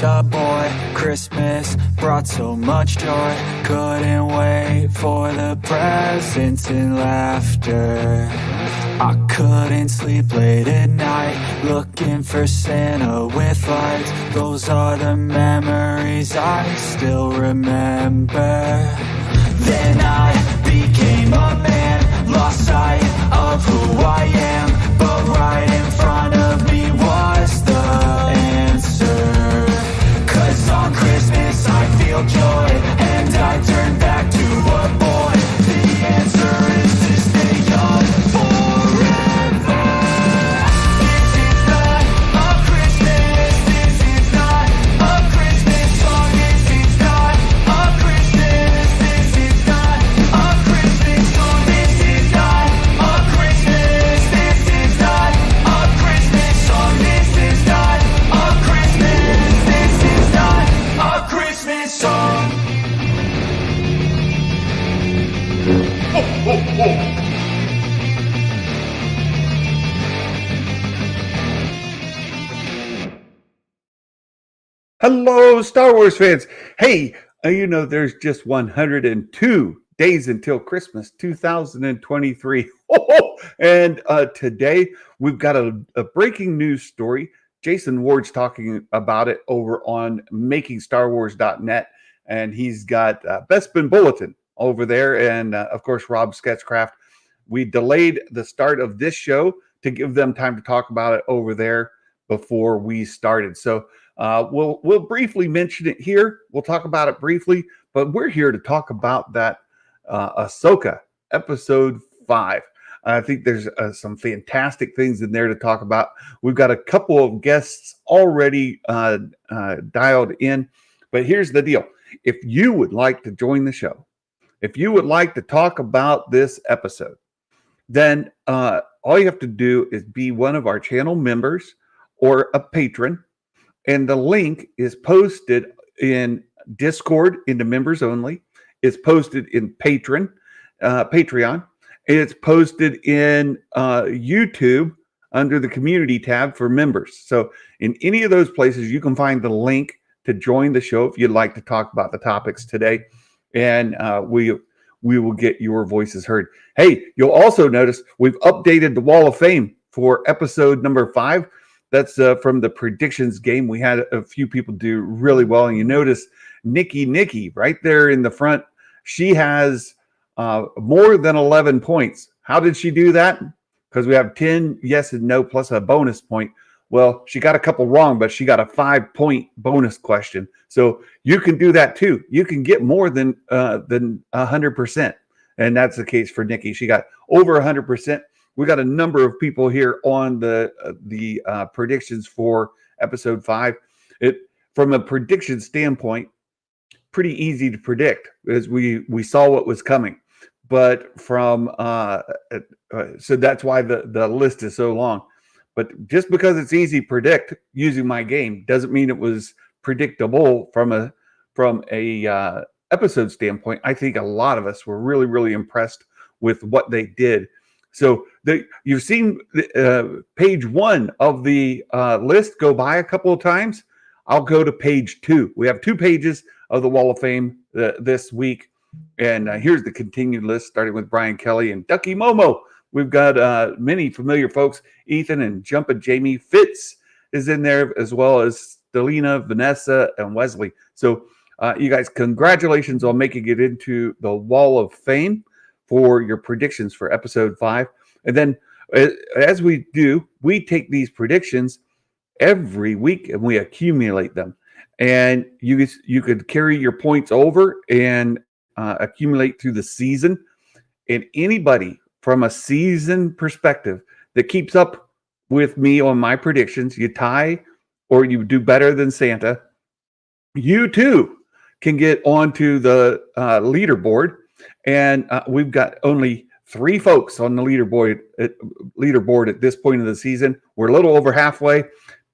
Boy, Christmas brought so much joy. Couldn't wait for the presents and laughter. I couldn't sleep late at night, looking for Santa with lights. Those are the memories I still remember. Then I became a man, lost sight of who I am. But right in front of me was the answer. 'Cause on Christmas I feel joy, and I turn back to a boy. The answer is to stay young forever. This is not a Christmas, this is not a Christmas song. This is not a Christmas, this is not a Christmas song. This is not a Christmas, this is not a Christmas song. This is not a Christmas, this is not a Christmas song. Hello, Star Wars fans. Hey, there's just 102 days until Christmas 2023. And today we've got a breaking news story. Jason Ward's talking about it over on makingstarwars.net. And he's got Bespin Bulletin over there. And of course, Rob Sketchcraft. We delayed the start of this show to give them time to talk about it over there before we started. So we'll briefly mention it here. We'll talk about it briefly, but we're here to talk about that Ahsoka episode 5. I think there's some fantastic things in there to talk about. We've got a couple of guests already dialed in, but here's the deal. If you would like to join the show, if you would like to talk about this episode, then all you have to do is be one of our channel members or a patron. And the link is posted in Discord into members only. It's posted in Patreon. It's posted in YouTube under the community tab for members. So in any of those places, you can find the link to join the show if you'd like to talk about the topics today. And we will get your voices heard. Hey, you'll also notice we've updated the Wall of Fame for episode number 5. That's from the predictions game. We had a few people do really well. And you notice Nikki right there in the front. She has more than 11 points. How did she do that? Because we have 10 yes and no plus a bonus point. Well, she got a couple wrong, but she got a 5-point bonus question. So you can do that too. You can get more than 100%. And that's the case for Nikki. She got over 100%. We got a number of people here on the predictions for episode 5. From a prediction standpoint, pretty easy to predict as we saw what was coming. But from so that's why the list is so long. But just because it's easy to predict using my game doesn't mean it was predictable from a episode standpoint. I think a lot of us were really, really impressed with what they did. So you've seen page 1 of the list go by a couple of times. I'll go to page 2. We have 2 pages of the Wall of Fame this week. And here's the continued list, starting with Brian Kelly and Ducky Momo. We've got many familiar folks. Ethan and Jumpin' Jamie. Fitz is in there, as well as Stelina, Vanessa, and Wesley. So you guys, congratulations on making it into the Wall of Fame for your predictions for episode 5. And then as we do, we take these predictions every week and we accumulate them. And you could carry your points over and accumulate through the season. And anybody from a season perspective that keeps up with me on my predictions, you tie or you do better than Santa, you too can get onto the leaderboard. And we've got only 3 folks on the leaderboard at this point of the season. We're a little over halfway.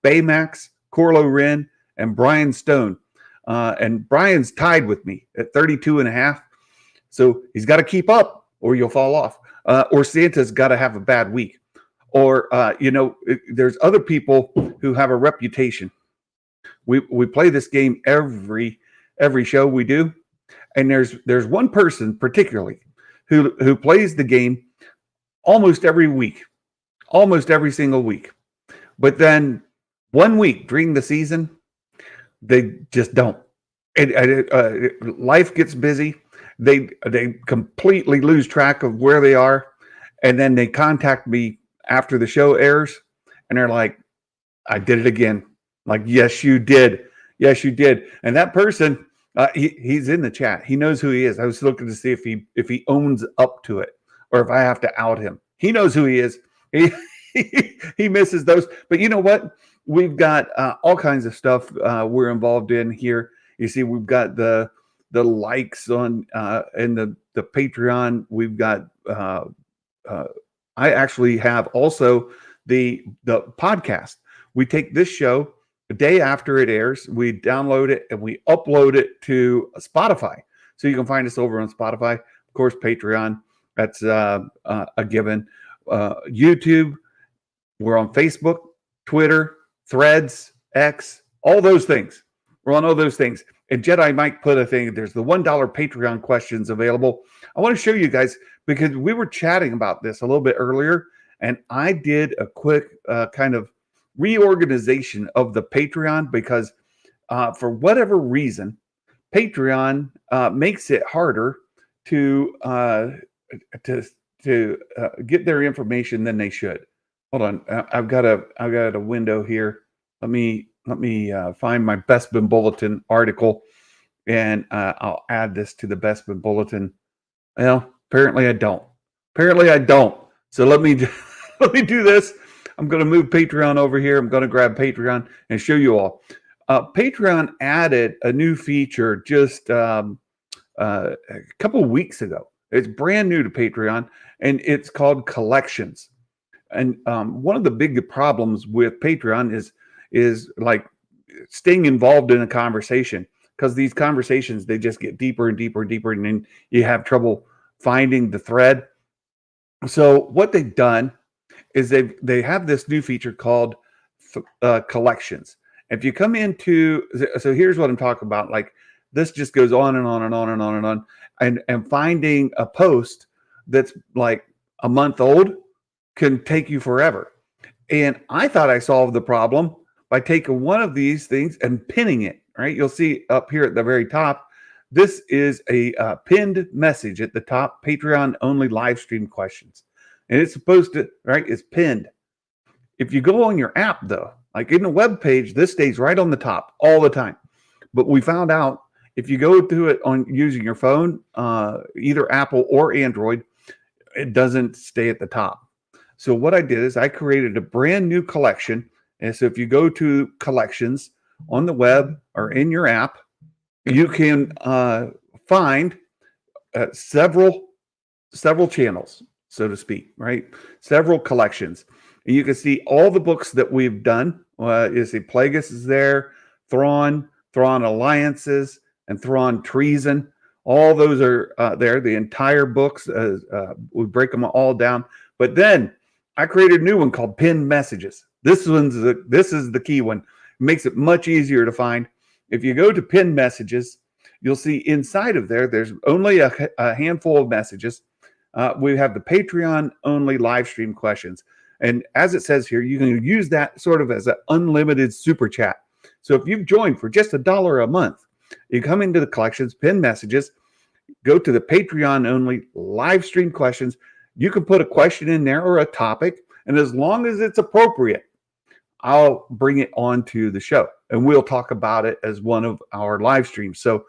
Baymax, Corlo Wren, and Brian Stone. And Brian's tied with me at 32.5. So he's got to keep up or you'll fall off. Or Santa's got to have a bad week. Or, there's other people who have a reputation We play this game every show we do, and there's one person particularly who plays the game almost every week, almost every single week. But then one week during the season, they just don't. Life gets busy. They completely lose track of where they are, and then they contact me after the show airs, and they're like, "I did it again." Like, yes, you did. Yes, you did. And that person, he's in the chat. He knows who he is. I was looking to see if he owns up to it, or if I have to out him. He knows who he is. He he misses those. But you know what? We've got all kinds of stuff we're involved in here. You see, we've got the likes on and the Patreon. We've got I actually have also the podcast. We take this show the day after it airs, we download it and we upload it to Spotify. So you can find us over on Spotify, of course, Patreon. That's a given. YouTube. We're on Facebook, Twitter, Threads, X, all those things. We're on all those things. And Jedi Mike put a thing. There's the $1 Patreon questions available. I want to show you guys because we were chatting about this a little bit earlier, and I did a quick kind of reorganization of the Patreon because for whatever reason, Patreon makes it harder to get their information than they should. Hold on, I've got a window here. Let me find my Bespin Bulletin article, and I'll add this to the Bespin Bulletin. Well, apparently I don't. So let me let me do this. I'm going to move Patreon over here. I'm going to grab Patreon and show you all. Patreon added a new feature just a couple of weeks ago. It's brand new to Patreon, and it's called Collections. And one of the big problems with Patreon is like staying involved in a conversation, because these conversations, they just get deeper and deeper and deeper, and then you have trouble finding the thread. So what they've done is they have this new feature called Collections. If you come into, so here's what I'm talking about. Like, this just goes on and on and on and on and on, and finding a post that's like a month old can take you forever. And I thought I solved the problem by taking one of these things and pinning it, right? You'll see up here at the very top, this is a pinned message at the top, Patreon only live stream questions. And it's supposed to, right? It's pinned. If you go on your app though, like in the web page, this stays right on the top all the time. But we found out if you go to it on using your phone, either Apple or Android, it doesn't stay at the top. So what I did is I created a brand new collection. And so if you go to Collections on the web or in your app, you can find several channels, so to speak, right? Several collections. And you can see all the books that we've done. You see Plagueis is there, Thrawn Alliances, and Thrawn Treason. All those are there. The entire books, we break them all down. But then I created a new one called Pinned Messages. This is the key one. It makes it much easier to find. If you go to Pinned Messages, you'll see inside of there's only a handful of messages. We have the Patreon only live stream questions. And as it says here, you can use that sort of as an unlimited super chat. So if you've joined for just $1 a month, you come into the Collections, Pinned Messages, go to the Patreon only live stream questions. You can put a question in there or a topic, and as long as it's appropriate, I'll bring it onto the show, and we'll talk about it as one of our live streams. So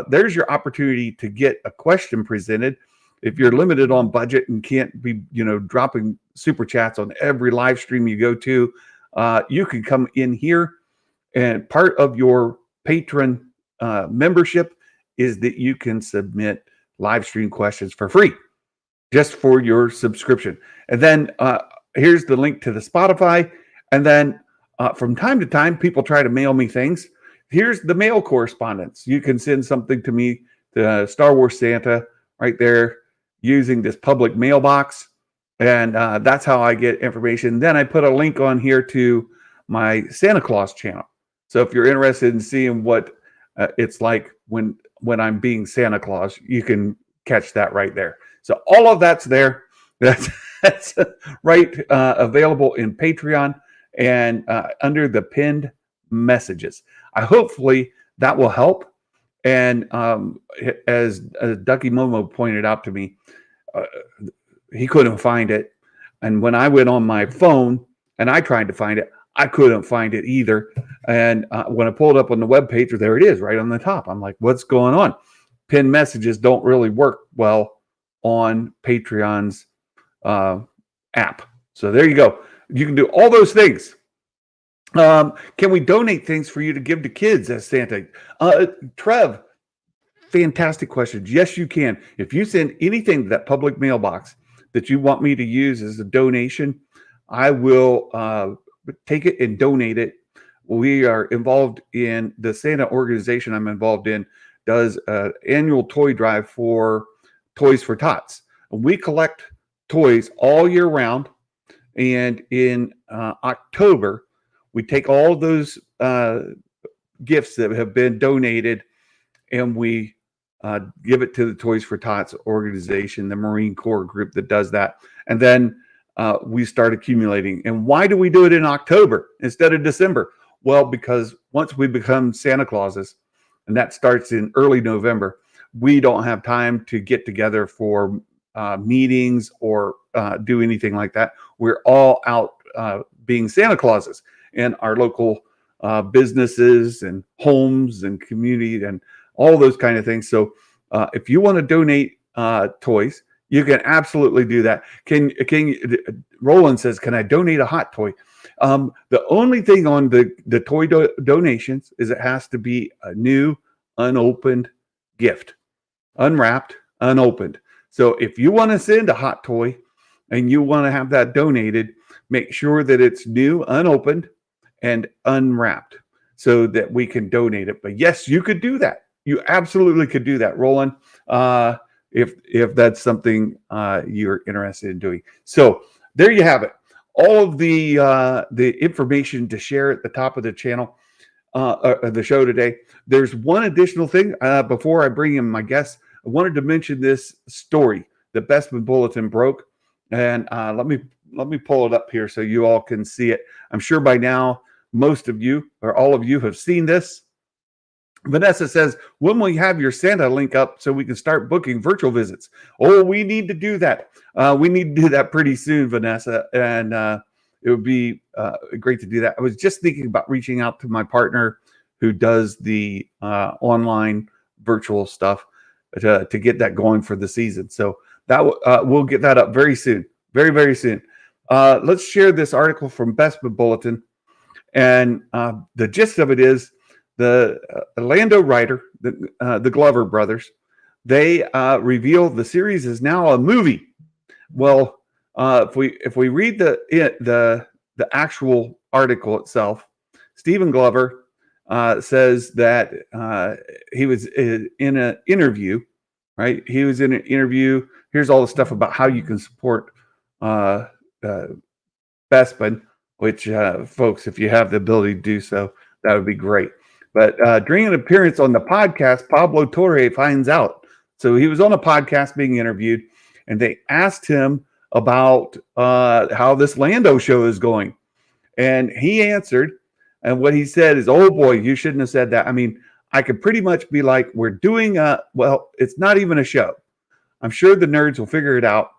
there's your opportunity to get a question presented. If you're limited on budget and can't be, dropping super chats on every live stream you go to, you can come in here, and part of your patron membership is that you can submit live stream questions for free, just for your subscription. And then here's the link to the Spotify. And then from time to time, people try to mail me things. Here's the mail correspondence. You can send something to me, to Star Wars Santa, right there, using this public mailbox. And that's how I get information. Then I put a link on here to my Santa Claus channel. So if you're interested in seeing what it's like when I'm being Santa Claus, you can catch that right there. So all of that's there. That's right available in Patreon and under the pinned messages. I hopefully that will help. And as Ducky Momo pointed out to me, uh, he couldn't find it. And when I went on my phone and I tried to find it, I couldn't find it either. And when I pulled up on the webpage, there it is right on the top. I'm like, what's going on? Pinned messages don't really work well on Patreon's app. So there you go. You can do all those things. Can we donate things for you to give to kids as Santa? Trev, fantastic questions. Yes, you can. If you send anything to that public mailbox that you want me to use as a donation, I will take it and donate it. We are involved in the Santa organization I'm involved in, does an annual toy drive for Toys for Tots. We collect toys all year round. And in October, we take all those gifts that have been donated and we give it to the Toys for Tots organization, the Marine Corps group that does that. And then we start accumulating. And why do we do it in October instead of December? Well, because once we become Santa Clauses, and that starts in early November, we don't have time to get together for meetings or do anything like that. We're all out being Santa Clauses in our local businesses and homes and community and all those kind of things. So if you want to donate toys, you can absolutely do that. Roland says, can I donate a hot toy? The only thing on the toy donations is it has to be a new, unopened gift, unwrapped, unopened. So if you want to send a hot toy and you want to have that donated, make sure that it's new, unopened, and unwrapped so that we can donate it. But yes, you could do that. You absolutely could do that, Roland, if that's something you're interested in doing. So there you have it. All of the information to share at the top of the channel, the show today. There's one additional thing before I bring in my guests. I wanted to mention this story that Bestman Bulletin broke, and let me pull it up here so you all can see it. I'm sure by now most of you or all of you have seen this. Vanessa says, when will you have your Santa link up so we can start booking virtual visits? Oh, we need to do that. We need to do that pretty soon, Vanessa, and it would be great to do that. I was just thinking about reaching out to my partner who does the online virtual stuff to get that going for the season. So that we'll get that up very soon, very, very soon. Let's share this article from Bestman Bulletin. And the gist of it is the Lando writer, the Glover brothers, they reveal the series is now a movie. Well, if we read the actual article itself, Stephen Glover says that he was in an interview, right? He was in an interview. Here's all the stuff about how you can support Bestman, which, folks, if you have the ability to do so, that would be great. But during an appearance on the podcast, Pablo Torre finds out. So he was on a podcast being interviewed, and they asked him about how this Lando show is going. And he answered, and what he said is, oh boy, you shouldn't have said that. I mean, I could pretty much be like, we're doing well, it's not even a show. I'm sure the nerds will figure it out.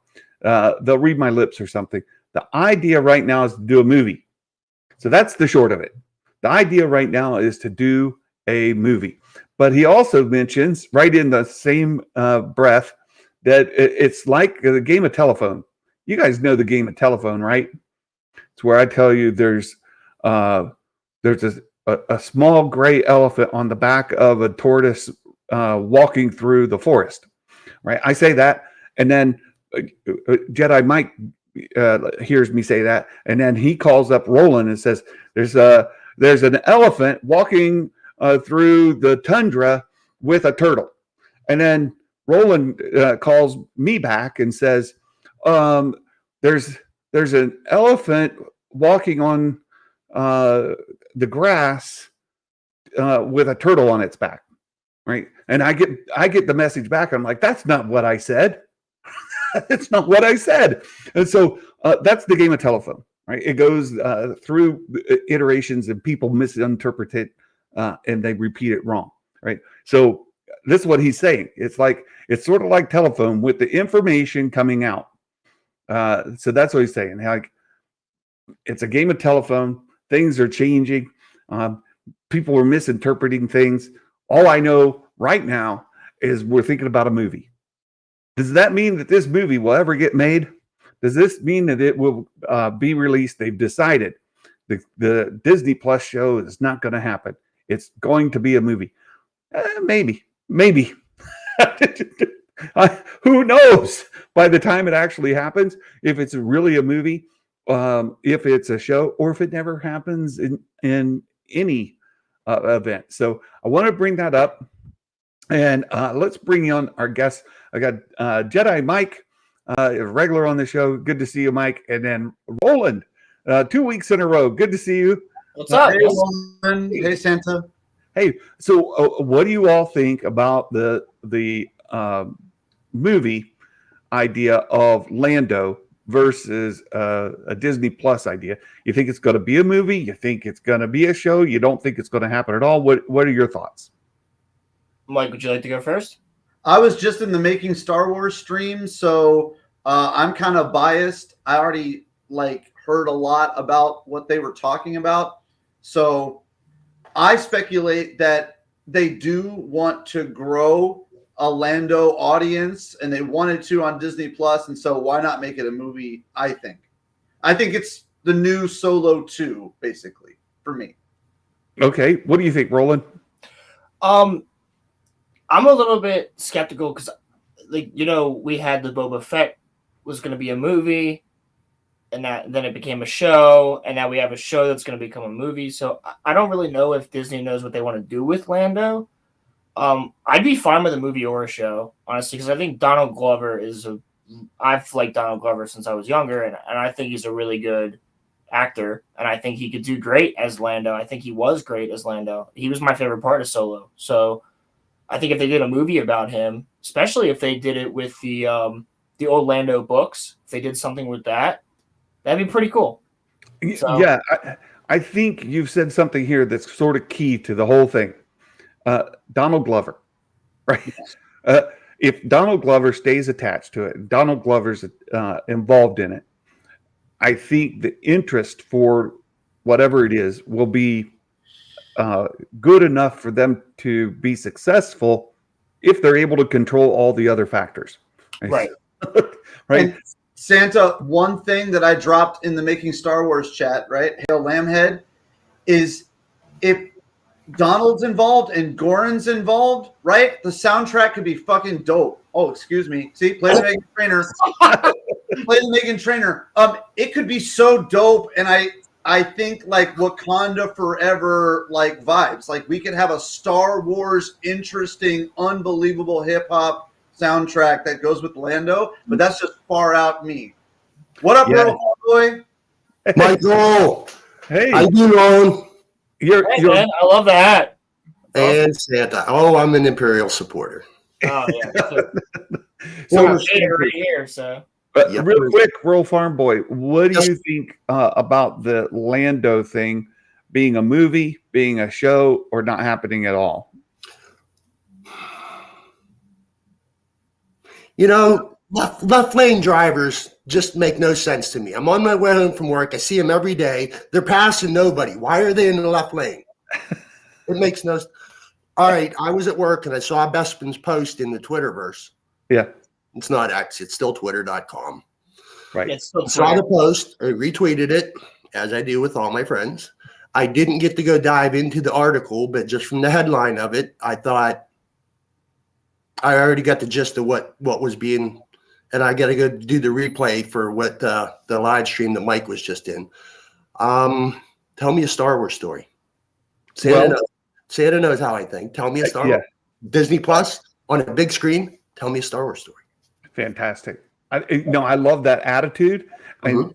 They'll read my lips or something. The idea right now is to do a movie. So that's the short of it. The idea right now is to do a movie. But he also mentions right in the same breath that it's like the game of telephone. You guys know the game of telephone, right? It's where I tell you there's a small gray elephant on the back of a tortoise walking through the forest, right? I say that, and then Jedi Mike hears me say that, and then he calls up Roland and says, "There's an elephant walking through the tundra with a turtle," and then Roland calls me back and says, "There's an elephant walking on the grass with a turtle on its back, right? And I get the message back. I'm like, that's not what I said. It's not what I said. And so that's the game of telephone, right? It goes through iterations and people misinterpret it and they repeat it wrong, right? So this is what he's saying. It's sort of like telephone with the information coming out. So that's what he's saying. Like, it's a game of telephone. Things are changing. People are misinterpreting things. All I know right now is we're thinking about a movie. Does that mean that this movie will ever get made? Does this mean that it will be released? They've decided the Disney Plus show is not going to happen. It's going to be a movie. Maybe. Who knows? By the time it actually happens, if it's really a movie, if it's a show, or if it never happens in any event. So I want to bring that up. And let's bring on our guests. I got Jedi Mike, a regular on the show. Good to see you, Mike. And then Roland, 2 weeks in a row. Good to see you. What's up? Hey, Roland. Hey, Santa. Hey, so what do you all think about the movie idea of Lando versus a Disney Plus idea? You think it's going to be a movie? You think it's going to be a show? You don't think it's going to happen at all? What are your thoughts? Mike, would you like to go first? I was just in the Making Star Wars stream, so I'm kind of biased. I already heard a lot about what they were talking about, so I speculate that they do want to grow a Lando audience, and they wanted to on Disney Plus, and so why not make it a movie? I think it's the new Solo 2, basically, for me. Okay, what do you think, Roland? I'm a little bit skeptical because, we had the Boba Fett was going to be a movie, and then it became a show, and now we have a show that's going to become a movie. So I don't really know if Disney knows what they want to do with Lando. I'd be fine with a movie or a show, honestly, because I think Donald Glover I've liked Donald Glover since I was younger, and I think he's a really good actor, and I think he could do great as Lando. I think he was great as Lando. He was my favorite part of Solo. So I think if they did a movie about him, especially if they did it with the old Lando books, if they did something with that, that'd be pretty cool. So, yeah, I think you've said something here that's sort of key to the whole thing. Donald Glover, right? If Donald Glover stays attached to it, Donald Glover's involved in it, I think the interest for whatever it is will be good enough for them to be successful if they're able to control all the other factors. Right. Right. And Santa, one thing that I dropped in the Making Star Wars chat, right? Hail Lambhead, is if Donald's involved and Goran's involved, right? The soundtrack could be fucking dope. Oh, excuse me. See, play the Megan Trainer. Play the Megan Trainer. It could be so dope, and I think Wakanda Forever vibes. We could have a Star Wars interesting, unbelievable hip hop soundtrack that goes with Lando, but that's just far out me. What up, little boy? Michael. Hey, I do own you're man, I love that. and Santa. Oh, I'm an Imperial supporter. Oh yeah. so right here. So Yep. real quick, Rural Farm Boy, what do you think about the Lando thing being a movie, being a show, or not happening at all? Left lane drivers just make no sense to me. I'm on my way home from work. I see them every day. They're passing nobody. Why are they in the left lane? It makes no. All right, I was at work and I saw Bespin's post in the Twitterverse. Yeah. It's not X. It's still Twitter.com. Right. it's still Saw the post. I retweeted it, as I do with all my friends. I didn't get to go dive into the article, but just from the headline of it, I thought I already got the gist of what was being, and I got to go do the replay for what the live stream that Mike was just in. Tell me a Star Wars story. Santa knows how I think. Tell me a Star Wars. Disney Plus on a big screen. Tell me a Star Wars story. Fantastic. I love that attitude. And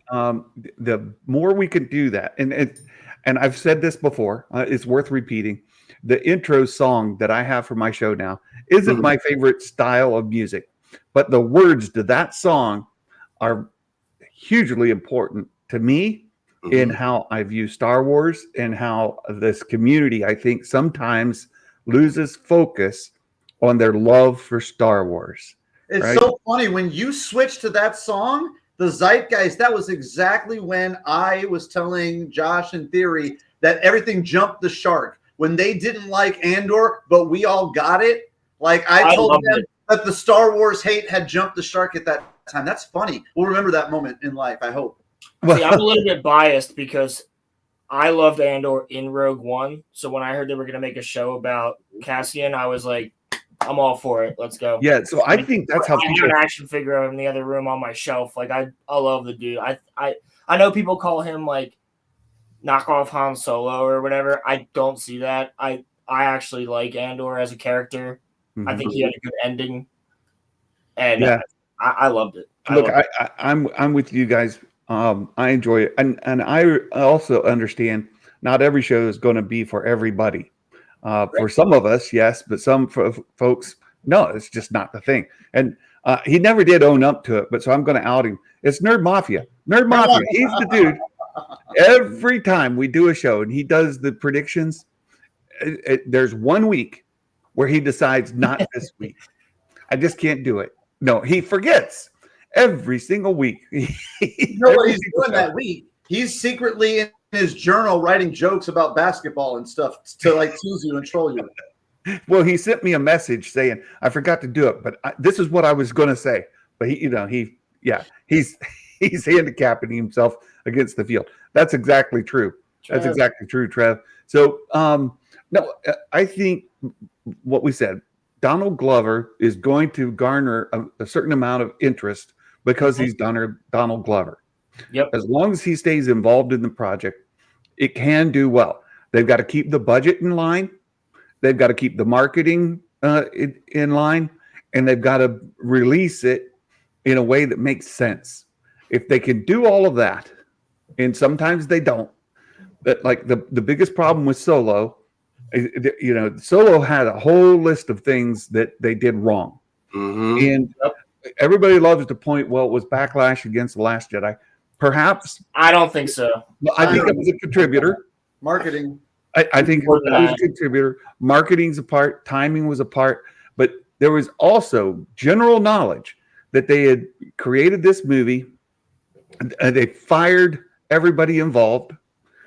the more we can do that, and I've said this before, it's worth repeating. the intro song that I have for my show now isn't my favorite style of music, but the words to that song are hugely important to me in how I view Star Wars and how this community, I think, sometimes loses focus on their love for Star Wars. It's right? so funny when you switch to that song, the zeitgeist. That was exactly when I was telling Josh and Theory that everything jumped the shark when they didn't like Andor, but we all got it. Like I told them that the Star Wars hate had jumped the shark at that time. That's funny. We'll remember that moment in life, I hope. See, I'm a little bit biased because I loved Andor in Rogue One. So when I heard they were going to make a show about Cassian, I was like, I'm all for it. Let's go. Yeah, so I think that's how I have an action figure of him in the other room on my shelf. Like I love the dude. I know people call him like knockoff Han Solo or whatever. I don't see that. I actually like Andor as a character. I think he had a good ending, and I loved it. Look, I'm with you guys. I enjoy it, and I also understand not every show is going to be for everybody. For some of us, yes, but some folks, no, it's just not the thing. And he never did own up to it, but so I'm going to out him. It's Nerd Mafia. Nerd Mafia. He's the dude. Every time we do a show and he does the predictions, there's 1 week where he decides not this week. I just can't do it. No, he forgets every single week. You know what he's doing that week? He's secretly in his journal writing jokes about basketball and stuff to like tease you and troll you. Well, he sent me a message saying I forgot to do it, but this is what I was going to say. But he's handicapping himself against the field. That's exactly true. Trev. That's exactly true, Trev. So no, I think what we said, Donald Glover is going to garner a certain amount of interest because he's Donald Glover. Yep. As long as he stays involved in the project, it can do well. They've got to keep the budget in line. They've got to keep the marketing in line, and they've got to release it in a way that makes sense. If they can do all of that, and sometimes they don't, but like the biggest problem with Solo, Solo had a whole list of things that they did wrong. And everybody loves to point, well, it was backlash against The Last Jedi. Perhaps. I don't think so. I think it was a contributor. Marketing. I think it was a contributor. Marketing's a part. Timing was a part. But there was also general knowledge that they had created this movie. They fired everybody involved.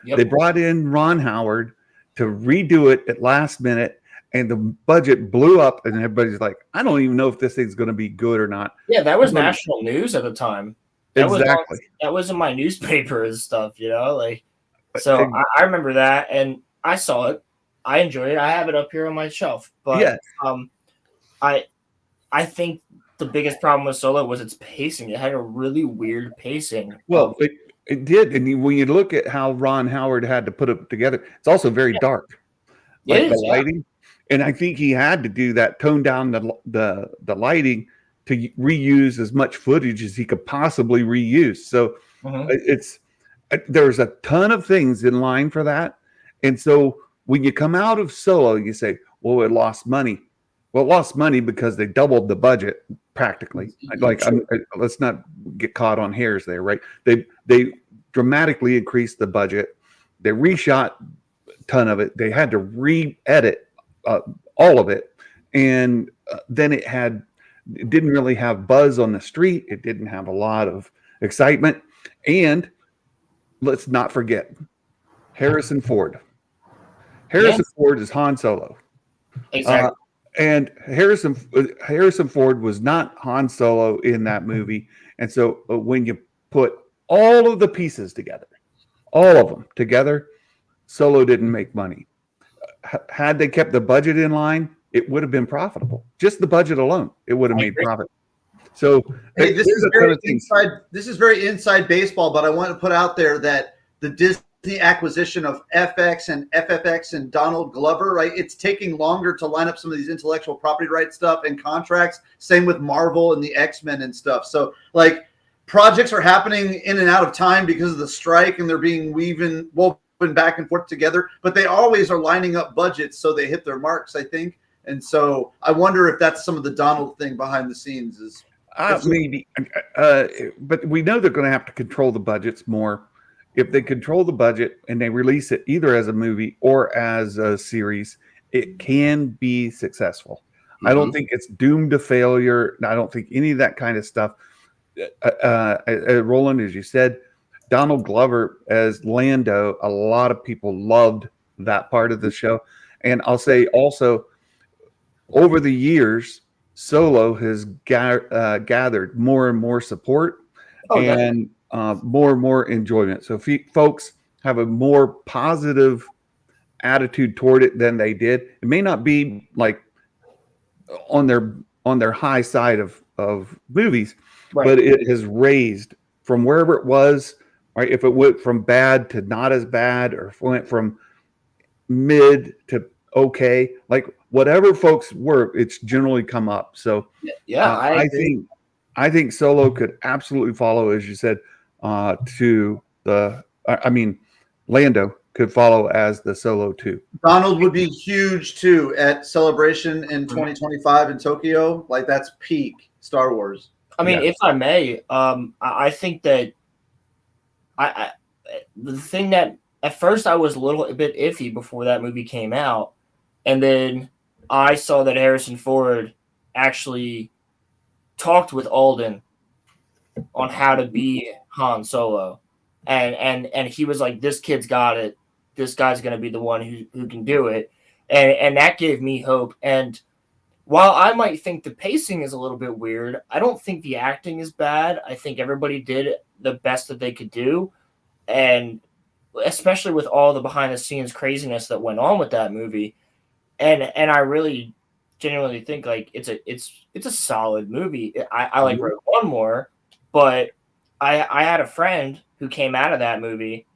They brought in Ron Howard to redo it at last minute, and the budget blew up, and everybody's like, I don't even know if this thing's going to be good or not. Yeah, that was national news at the time. That was in my newspaper and stuff, So I remember that, and I saw it. I enjoyed it. I have it up here on my shelf. But I think the biggest problem with Solo was its pacing. It had a really weird pacing. Well, it did, and when you look at how Ron Howard had to put it together, it's also very dark. Like the lighting, and I think he had to do that, tone down the lighting to reuse as much footage as he could possibly reuse. So there's a ton of things in line for that, and so when you come out of Solo, you say, "Well, it lost money." Well, it lost money because they doubled the budget practically. Let's not get caught on hairs there, right? They dramatically increased the budget. They reshot a ton of it. They had to re-edit all of it, and then it didn't really have buzz on the street. It didn't have a lot of excitement, and let's not forget Harrison Ford. Harrison Ford is Han Solo. Exactly. And Harrison Ford was not Han Solo in that movie. And so when you put all of the pieces together, all of them together, Solo didn't make money. Had they kept the budget in line, it would have been profitable. Just the budget alone, it would have made profit. So hey, this is very inside baseball, but I want to put out there that the Disney acquisition of FX and FFX and Donald Glover, right? It's taking longer to line up some of these intellectual property rights stuff and contracts. Same with Marvel and the X-Men and stuff. So projects are happening in and out of time because of the strike, and they're being jumping back and forth together, but they always are lining up budgets so they hit their marks, I think. And so I wonder if that's some of the Donald thing behind the scenes is maybe, but we know they're going to have to control the budgets more. If they control the budget and they release it either as a movie or as a series, it can be successful. I don't think it's doomed to failure. I don't think any of that kind of stuff. Roland, as you said, Donald Glover as Lando, a lot of people loved that part of the show. And I'll say also, over the years, Solo has gathered more and more support and more and more enjoyment. So if folks have a more positive attitude toward it than they did, it may not be like on their high side of movies, but it has raised from wherever it was. Right, if it went from bad to not as bad, or if it went from mid to okay, like whatever folks were, it's generally come up. So I think Solo could absolutely follow, as you said, to the. I mean, Lando could follow as the Solo 2. Donald would be huge too at Celebration in 2025 in Tokyo. Like that's peak Star Wars. I mean, if I may, I think that the thing that at first I was a little bit iffy before that movie came out, and then I saw that Harrison Ford actually talked with Alden on how to be Han Solo, and he was like, "This kid's got it. This guy's going to be the one who can do it," and that gave me hope. And while I might think the pacing is a little bit weird, I don't think the acting is bad. I think everybody did the best that they could do, and especially with all the behind the scenes craziness that went on with that movie, and I really genuinely think like it's a solid movie. I like Rogue One more, but I had a friend who came out of that movie,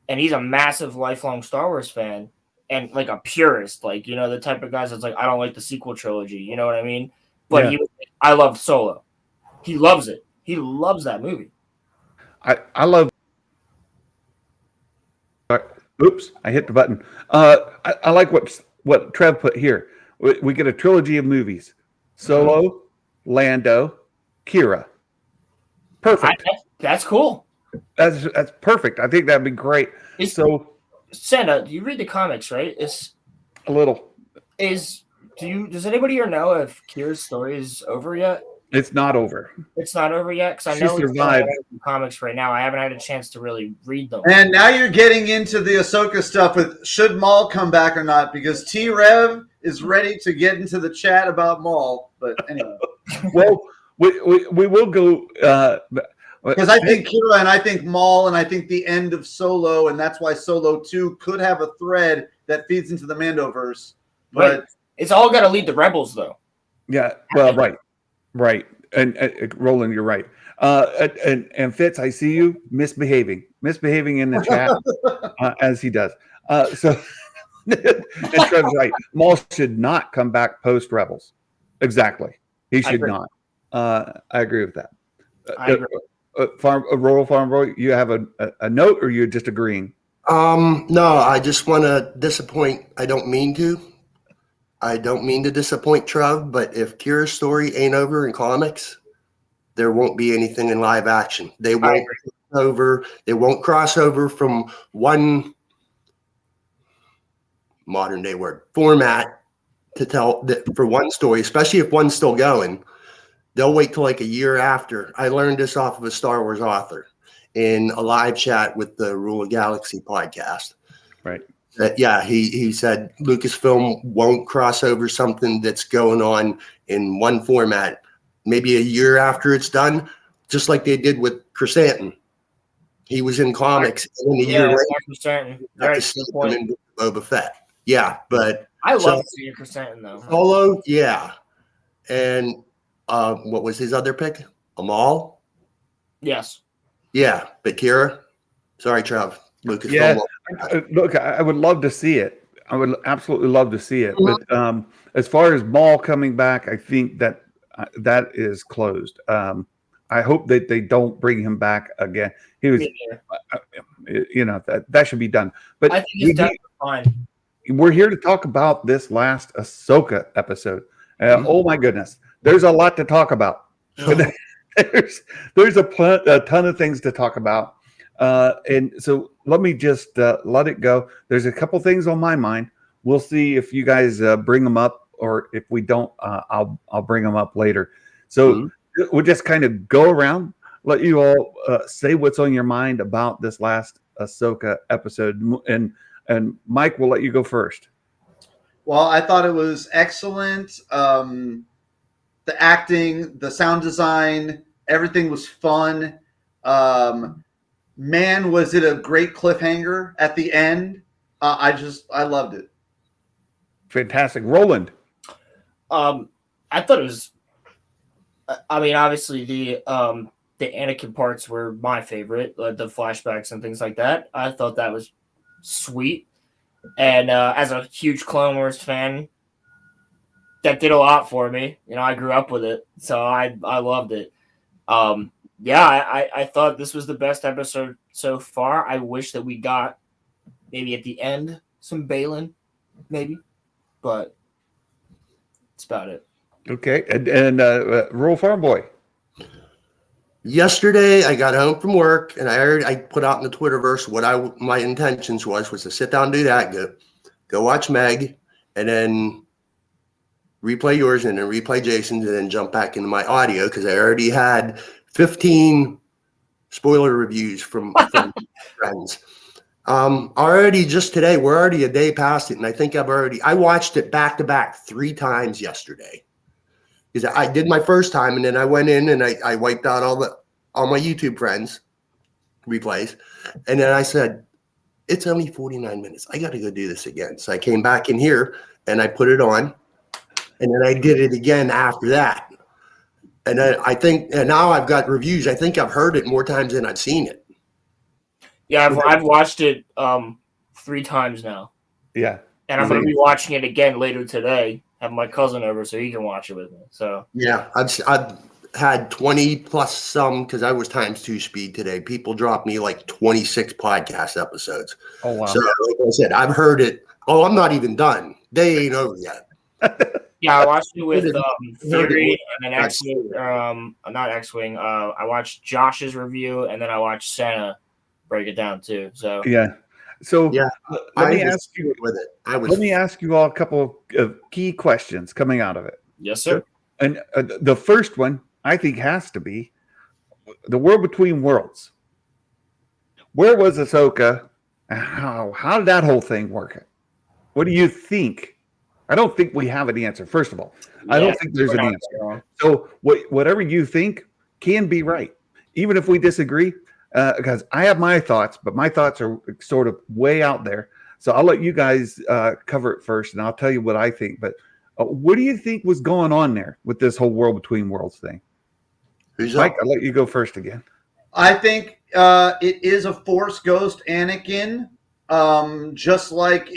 and he's a massive lifelong Star Wars fan and like a purist, like, you know, the type of guys that's like, I don't like the sequel trilogy, you know what I mean? But he was like, I loved Solo. He loves it. He loves that movie. I love. Oops, I hit the button. I like what Trev put here. We get a trilogy of movies: Solo, Lando, Kira. Perfect. That's cool. That's perfect. I think that'd be great. Santa, do you read the comics, right? It's a little. Does anybody here know if Kira's story is over yet? It's not over. It's not over yet, because I know it's survived comics right now. I haven't had a chance to really read them. And now you're getting into the Ahsoka stuff with should Maul come back or not, because T-Rev is ready to get into the chat about Maul. But anyway. Well, we will go because I think Kira and I think Maul and I think the end of Solo, and that's why Solo 2 could have a thread that feeds into the Mandoverse. But it's all got to lead to Rebels, though. Yeah, well, right. And Roland, you're right. And Fitz, I see you misbehaving in the chat as he does. So and Trev's right. Maul should not come back post Rebels. Exactly, he should not. I agree with that. I agree. Royal Farm Boy, you have a note, or you're just agreeing? No, I just want to disappoint. I don't mean to disappoint Trev, but if Kira's story ain't over in comics, there won't be anything in live action. They won't cross over from one modern day word format to tell for one story, especially if one's still going. They'll wait till like a year after. I learned this off of a Star Wars author in a live chat with the Rule of Galaxy podcast. Right. He said Lucasfilm won't cross over something that's going on in one format, maybe a year after it's done, just like they did with Chrysanthemum. He was in comics, and then a year later, got to see him in Boba Fett. Yeah, but I love seeing Chrysanthemum though. Solo, yeah, and what was his other pick? Amal. Yes. Yeah, but Kira. Sorry, Trev. Lucasfilm. Yeah. Look, I would love to see it. I would absolutely love to see it. But as far as Maul coming back, I think that is closed. I hope that they don't bring him back again. He was, that should be done. But I think he's definitely fine. we're here to talk about this last Ahsoka episode. Oh my goodness, there's a lot to talk about. there's a ton of things to talk about, and so let me just let it go. There's a couple things on my mind. We'll see if you guys bring them up, or if we don't, I'll bring them up later. So we'll just kind of go around, let you all say what's on your mind about this last Ahsoka episode, and Mike, we'll let you go first. Well, I thought it was excellent. The acting, the sound design, everything was fun. Man, was it a great cliffhanger at the end. I loved it. Fantastic. Roland. I thought it was, I mean, obviously the Anakin parts were my favorite, the flashbacks and things like that. I thought that was sweet. And as a huge Clone Wars fan, that did a lot for me. I grew up with it, so I loved it. I thought this was the best episode so far. I wish that we got maybe at the end some Balin, maybe, but that's about it. Okay, and Rural Farm Boy. Yesterday, I got home from work, and I put out in the Twitterverse what my intentions was to sit down and do that, go watch Meg, and then replay yours, and then replay Jason's, and then jump back into my audio because I already had 15 spoiler reviews from friends. Already just today, we're already a day past it, and I think I watched it back to back 3 times yesterday. Because I did my first time, and then I went in and I wiped out all my YouTube friends replays, and then I said, it's only 49 minutes. I got to go do this again. So I came back in here and I put it on, and then I did it again after that. And then I think, and now I've got reviews. I think I've heard it more times than I've seen it. Yeah, I've watched it 3 times now. Yeah, and I'm going to be watching it again later today. Have my cousin over so he can watch it with me. So yeah, I've had 20 plus some because I was ×2 speed today. People dropped me like 26 podcast episodes. Oh wow! So like I said, I've heard it. Oh, I'm not even done. They ain't over yet. Yeah, I watched it with Theory and then X-Wing. Not X-Wing. I watched Josh's review and then I watched Santa break it down too. So yeah. So yeah, let me ask you with it. Let me ask you all a couple of key questions coming out of it. Yes, sir. And the first one I think has to be the world between worlds. Where was Ahsoka? How did that whole thing work? What do you think? I don't think we have an answer. First of all, I don't think there's an answer. So whatever you think can be right, even if we disagree. Because I have my thoughts, but my thoughts are sort of way out there. So I'll let you guys cover it first, and I'll tell you what I think. But what do you think was going on there with this whole world between worlds thing? Mike, I'll let you go first again. I think it is a Force ghost Anakin, just like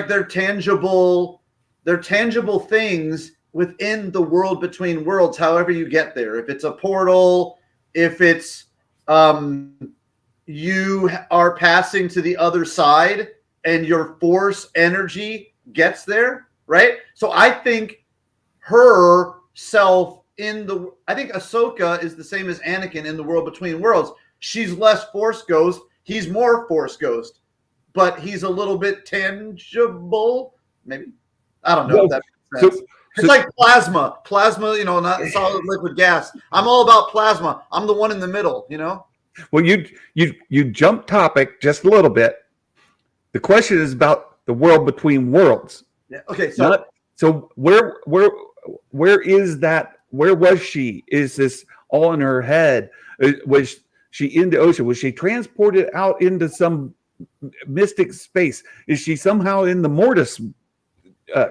they're tangible things within the world between worlds, however you get there. If it's a portal, if it's you are passing to the other side and your Force energy gets there, right? So I think I think Ahsoka is the same as Anakin in the world between worlds. She's less Force ghost. He's more Force ghost, but he's a little bit tangible. Maybe. I don't know if that makes sense. It's like plasma, not solid liquid gas. I'm all about plasma. I'm the one in the middle, Well, you jump topic just a little bit. The question is about the world between worlds. Yeah. Okay. So where is that? Where was she? Is this all in her head? Was she in the ocean? Was she transported out into some mystic space? Is she somehow in the Mortis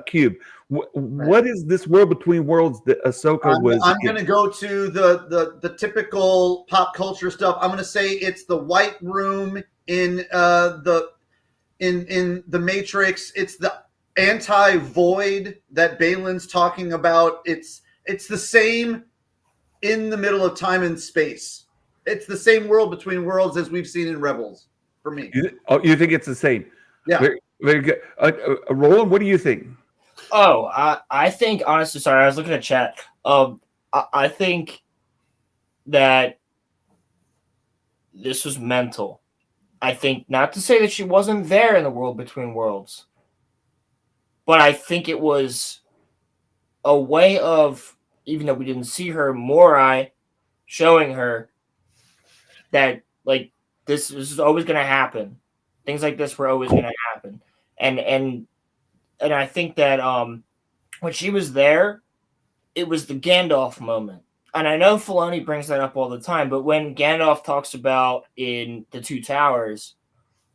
cube? What is this world between worlds that Ahsoka was? I'm going to go to the typical pop culture stuff. I'm going to say it's the White Room in the Matrix. It's the anti-void that Balin's talking about. It's It's the same in the middle of time and space. It's the same world between worlds as we've seen in Rebels for me. You think it's the same? Yeah. Very, very good. Roland, what do you think? Oh, I think honestly, sorry, I was looking at chat. I think that this was mental. I think not to say that she wasn't there in the world between worlds, but I think it was a way of, even though we didn't see her, Morai showing her that like this is always going to happen. Things like this were always going to happen, and I think that when she was there, it was the Gandalf moment. And I know Filoni brings that up all the time, but when Gandalf talks about in The Two Towers,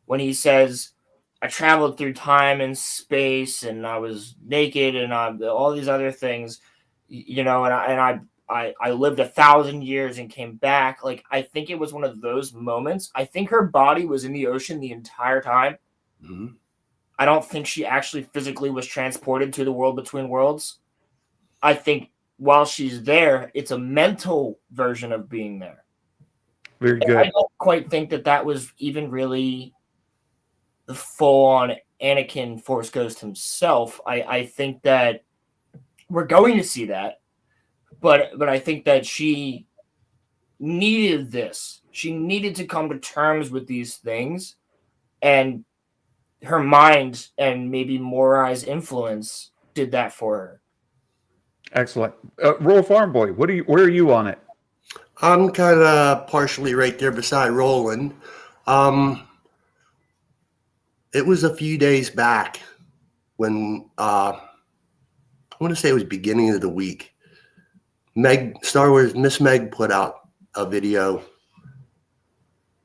when he says, I traveled through time and space and I was naked and all these other things, you know, and I lived 1,000 years and came back. Like, I think it was one of those moments. I think her body was in the ocean the entire time. Mm-hmm. I don't think she actually physically was transported to the world between worlds. I think while she's there, it's a mental version of being there. Very good. I don't quite think that was even really the full-on Anakin Force Ghost himself. I think that we're going to see that, but I think that she needed this. She needed to come to terms with these things, and her mind and maybe Morai's influence did that for her. Excellent. Roll Farm Boy, where are you on it? I'm kind of partially right there beside Roland. It was a few days back when I want to say it was beginning of the week. Star Wars Miss Meg put out a video,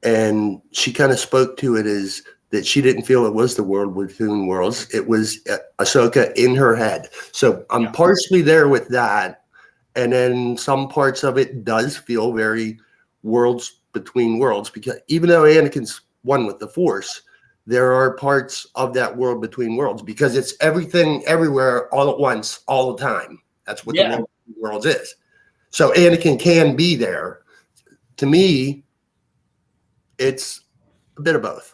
and she kind of spoke to it as that she didn't feel it was the world between worlds. It was Ahsoka in her head. So I'm partially there with that. And then some parts of it does feel very worlds between worlds, because even though Anakin's one with the Force, there are parts of that world between worlds because it's everything everywhere all at once, all the time. That's what the world between worlds is. So Anakin can be there. To me, it's a bit of both.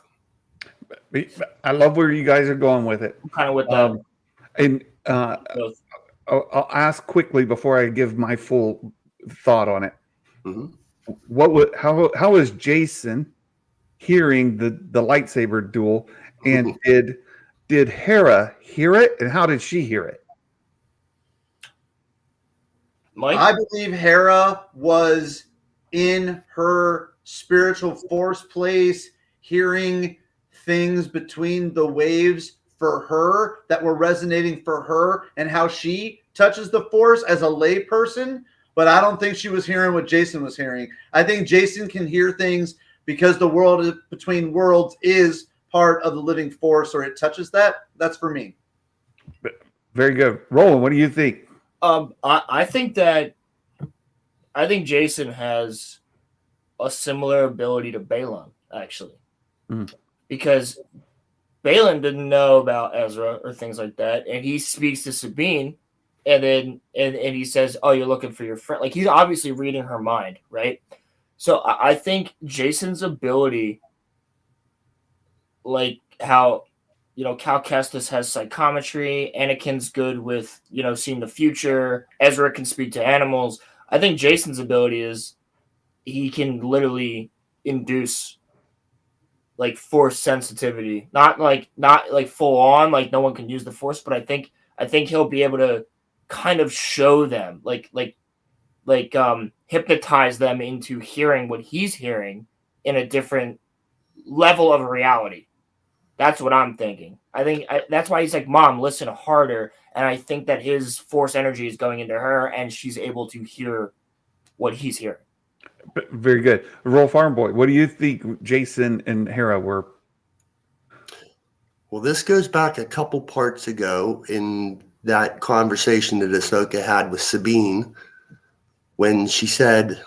I love where you guys are going with it. I'm kind of with that. And Both. I'll ask quickly before I give my full thought on it. Mm-hmm. How is Jason hearing the lightsaber duel, and did Hera hear it, and how did she hear it? Mike? I believe Hera was in her spiritual force place, hearing things between the waves for her that were resonating for her, and how she touches the force as a lay person. But I don't think she was hearing what Jason was hearing. I think Jason can hear things because the world between worlds is part of the living force, or it touches that. That's for me. Very good. Roland, what do you think? I think Jason has a similar ability to Balon, actually. Because Balon didn't know about Ezra or things like that, and he speaks to Sabine, and then and he says, "Oh, you're looking for your friend." Like, he's obviously reading her mind, right? So I think Jason's ability, like how, you know, Cal Kestis has psychometry, Anakin's good with, you know, seeing the future, Ezra can speak to animals. I think Jason's ability is he can literally induce like force sensitivity, not like full on, like no one can use the force, but I think he'll be able to kind of show them, like hypnotize them into hearing what he's hearing in a different level of reality. That's what I'm thinking. That's why he's like, "Mom, listen harder." And I think that his force energy is going into her, and she's able to hear what he's hearing. Very good. Roll Farm Boy, what do you think Jason and Hera were? Well, this goes back a couple parts ago in that conversation that Ahsoka had with Sabine when she said,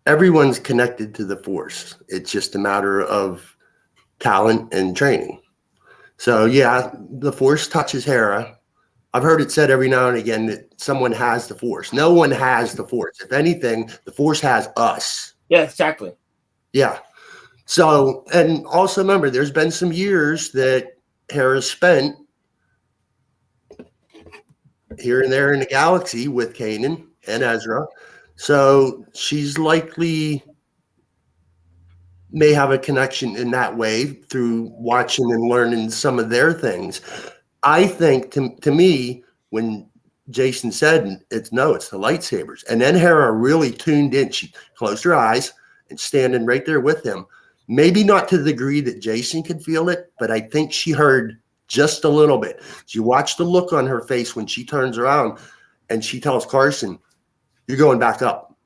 everyone's connected to the Force. It's just a matter of talent and training. So, yeah, the Force touches Hera, I've heard it said every now and again that someone has the Force. No one has the Force. If anything, the Force has us. Yeah, exactly. Yeah. So, and also remember, there's been some years that Hera's spent here and there in the galaxy with Kanan and Ezra. So she's likely may have a connection in that way through watching and learning some of their things. I think to me, when Jason said it's the lightsabers. And then Hera really tuned in. She closed her eyes and standing right there with him. Maybe not to the degree that Jason could feel it, but I think she heard just a little bit. She watched the look on her face when she turns around and she tells Carson, "You're going back up.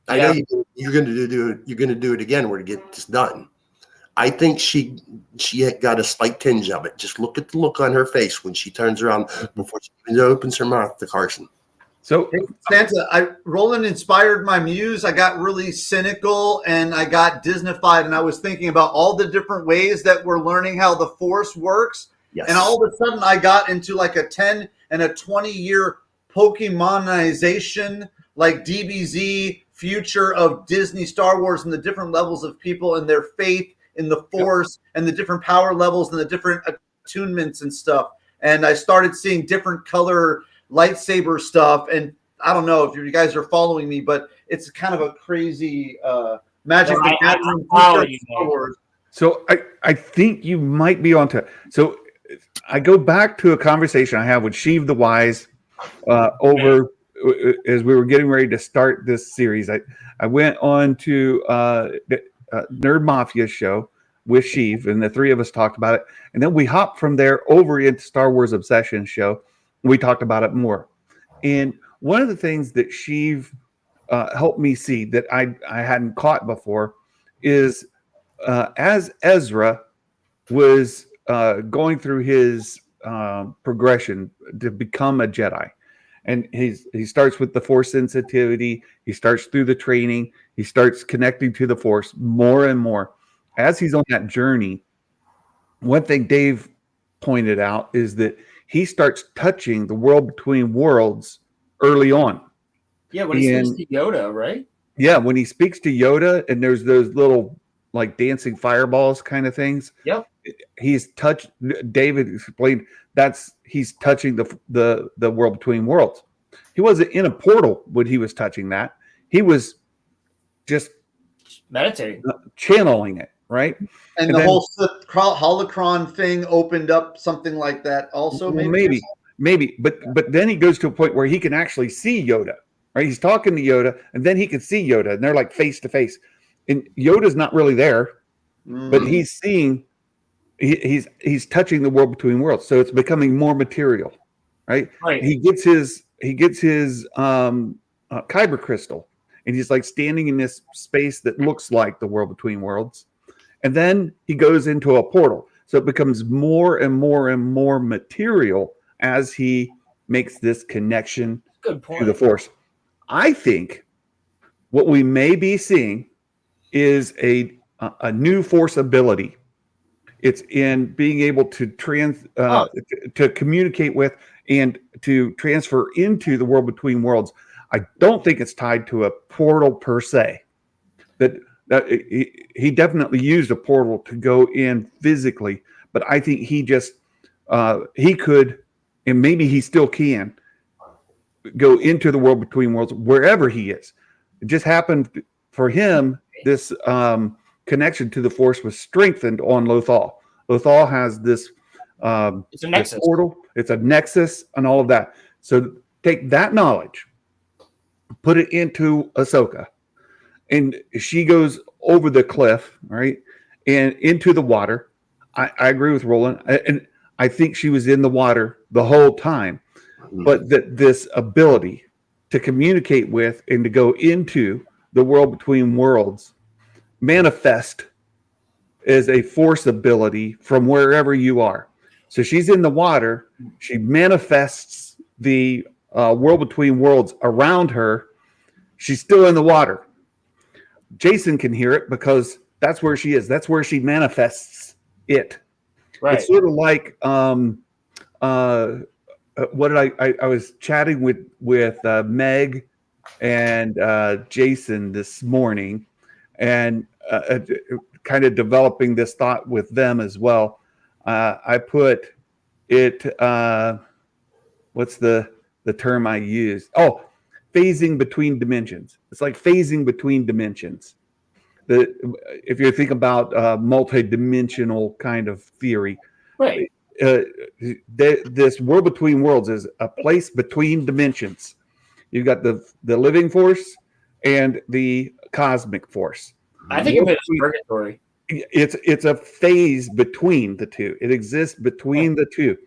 I know you're going to do it. You're going to do it again. We're to get this done." I think she had got a slight tinge of it. Just look at the look on her face when she turns around before she even opens her mouth to Carson. So, Santa, Roland inspired my muse. I got really cynical and I got Disneyfied, and I was thinking about all the different ways that we're learning how the Force works. Yes. And all of a sudden, I got into like a 10 and a 20-year Pokemonization, like DBZ future of Disney Star Wars and the different levels of people and their faith in the Force and the different power levels and the different attunements and stuff. And I started seeing different color lightsaber stuff. And I don't know if you guys are following me, but it's kind of a crazy Magic the Gathering future of Star Wars. So I think you might be onto it. So I go back to a conversation I had with Sheev the Wise over as we were getting ready to start this series. I went on to Nerd Mafia show with Sheev, and the three of us talked about it. And then we hopped from there over into Star Wars Obsession show. We talked about it more. And one of the things that Sheev helped me see that I hadn't caught before is as Ezra was going through his progression to become a Jedi, and he starts with the Force sensitivity, he starts through the training, he starts connecting to the Force more and more. As he's on that journey, one thing Dave pointed out is that he starts touching the world between worlds early on. Yeah, when he speaks to Yoda, right? Yeah, when he speaks to Yoda, and there's those little like dancing fireballs kind of things. Yep. He's touched. David explained he's touching the world between worlds. He wasn't in a portal when he was touching that. He was just meditating, channeling it, right? And the whole holocron thing opened up something like that also. Maybe, but then he goes to a point where he can actually see Yoda. Right? He's talking to Yoda, and then he can see Yoda, and they're like face to face. And Yoda's not really there, but he's seeing. He's touching the world between worlds, so it's becoming more material, right? Right. He gets his kyber crystal, and he's like standing in this space that looks like the world between worlds, and then he goes into a portal, so it becomes more and more and more material as he makes this connection to the Force. I think what we may be seeing is a new Force ability. It's in being able to to communicate with and to transfer into the world between worlds. I don't think it's tied to a portal per se. That he definitely used a portal to go in physically, but I think he just he could, and maybe he still can, go into the world between worlds wherever he is. It just happened for him. This connection to the Force was strengthened on Lothal. Lothal has this it's a nexus. This portal. It's a nexus and all of that. So take that knowledge, put it into Ahsoka, and she goes over the cliff, right, and into the water. I agree with Roland, and I think she was in the water the whole time. But this ability to communicate with and to go into the world between worlds manifest as a Force ability from wherever you are. So she's in the water. She manifests the world between worlds around her. She's still in the water. Jason can hear it because that's where she is. That's where she manifests it. Right. It's sort of like what did I was chatting with Meg and Jason this morning, and kind of developing this thought with them as well. I put it. What's the term I used? Oh, phasing between dimensions. It's like phasing between dimensions. If you think about multi-dimensional kind of theory, Right. This world between worlds is a place between dimensions. You've got the living force and the cosmic force. I think of it as purgatory. It's a phase between the two. It exists between the two.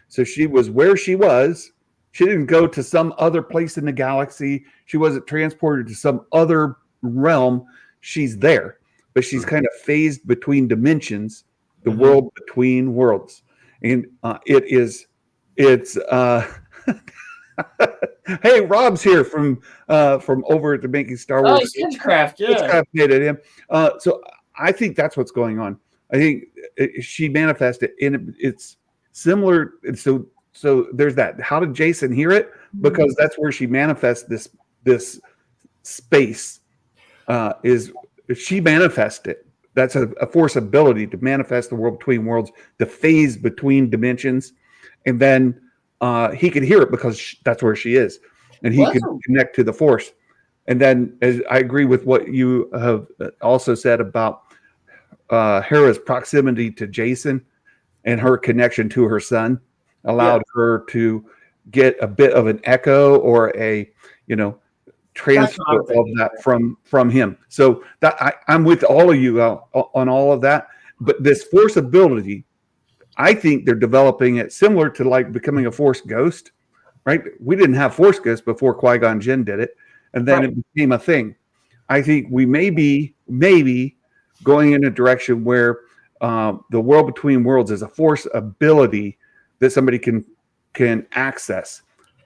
So she was where she was. She didn't go to some other place in the galaxy. She wasn't transported to some other realm. She's there, but she's kind of phased between dimensions, the world between worlds. And it's hey, Rob's here from over at the Making Star Wars. Oh, it's Kidscraft, yeah. Kidscraft made it him. So I think that's what's going on. I think she manifested, and it's similar. So there's that. How did Jason hear it? Because that's where she manifests this space. Is she manifested? That's a force ability to manifest the world between worlds, the phase between dimensions, and then he could hear it because that's where she is, and he could connect to the force. And then, as I agree with what you have also said about Hera's proximity to Jason and her connection to her son, allowed her to get a bit of an echo or a transfer of that from him. So that I'm with all of you on all of that. But this force ability, I think they're developing it similar to like becoming a force ghost, right? We didn't have force ghosts before Qui-Gon Jinn did it, and then it became a thing. I think we may be going in a direction where the world between worlds is a force ability that somebody can access.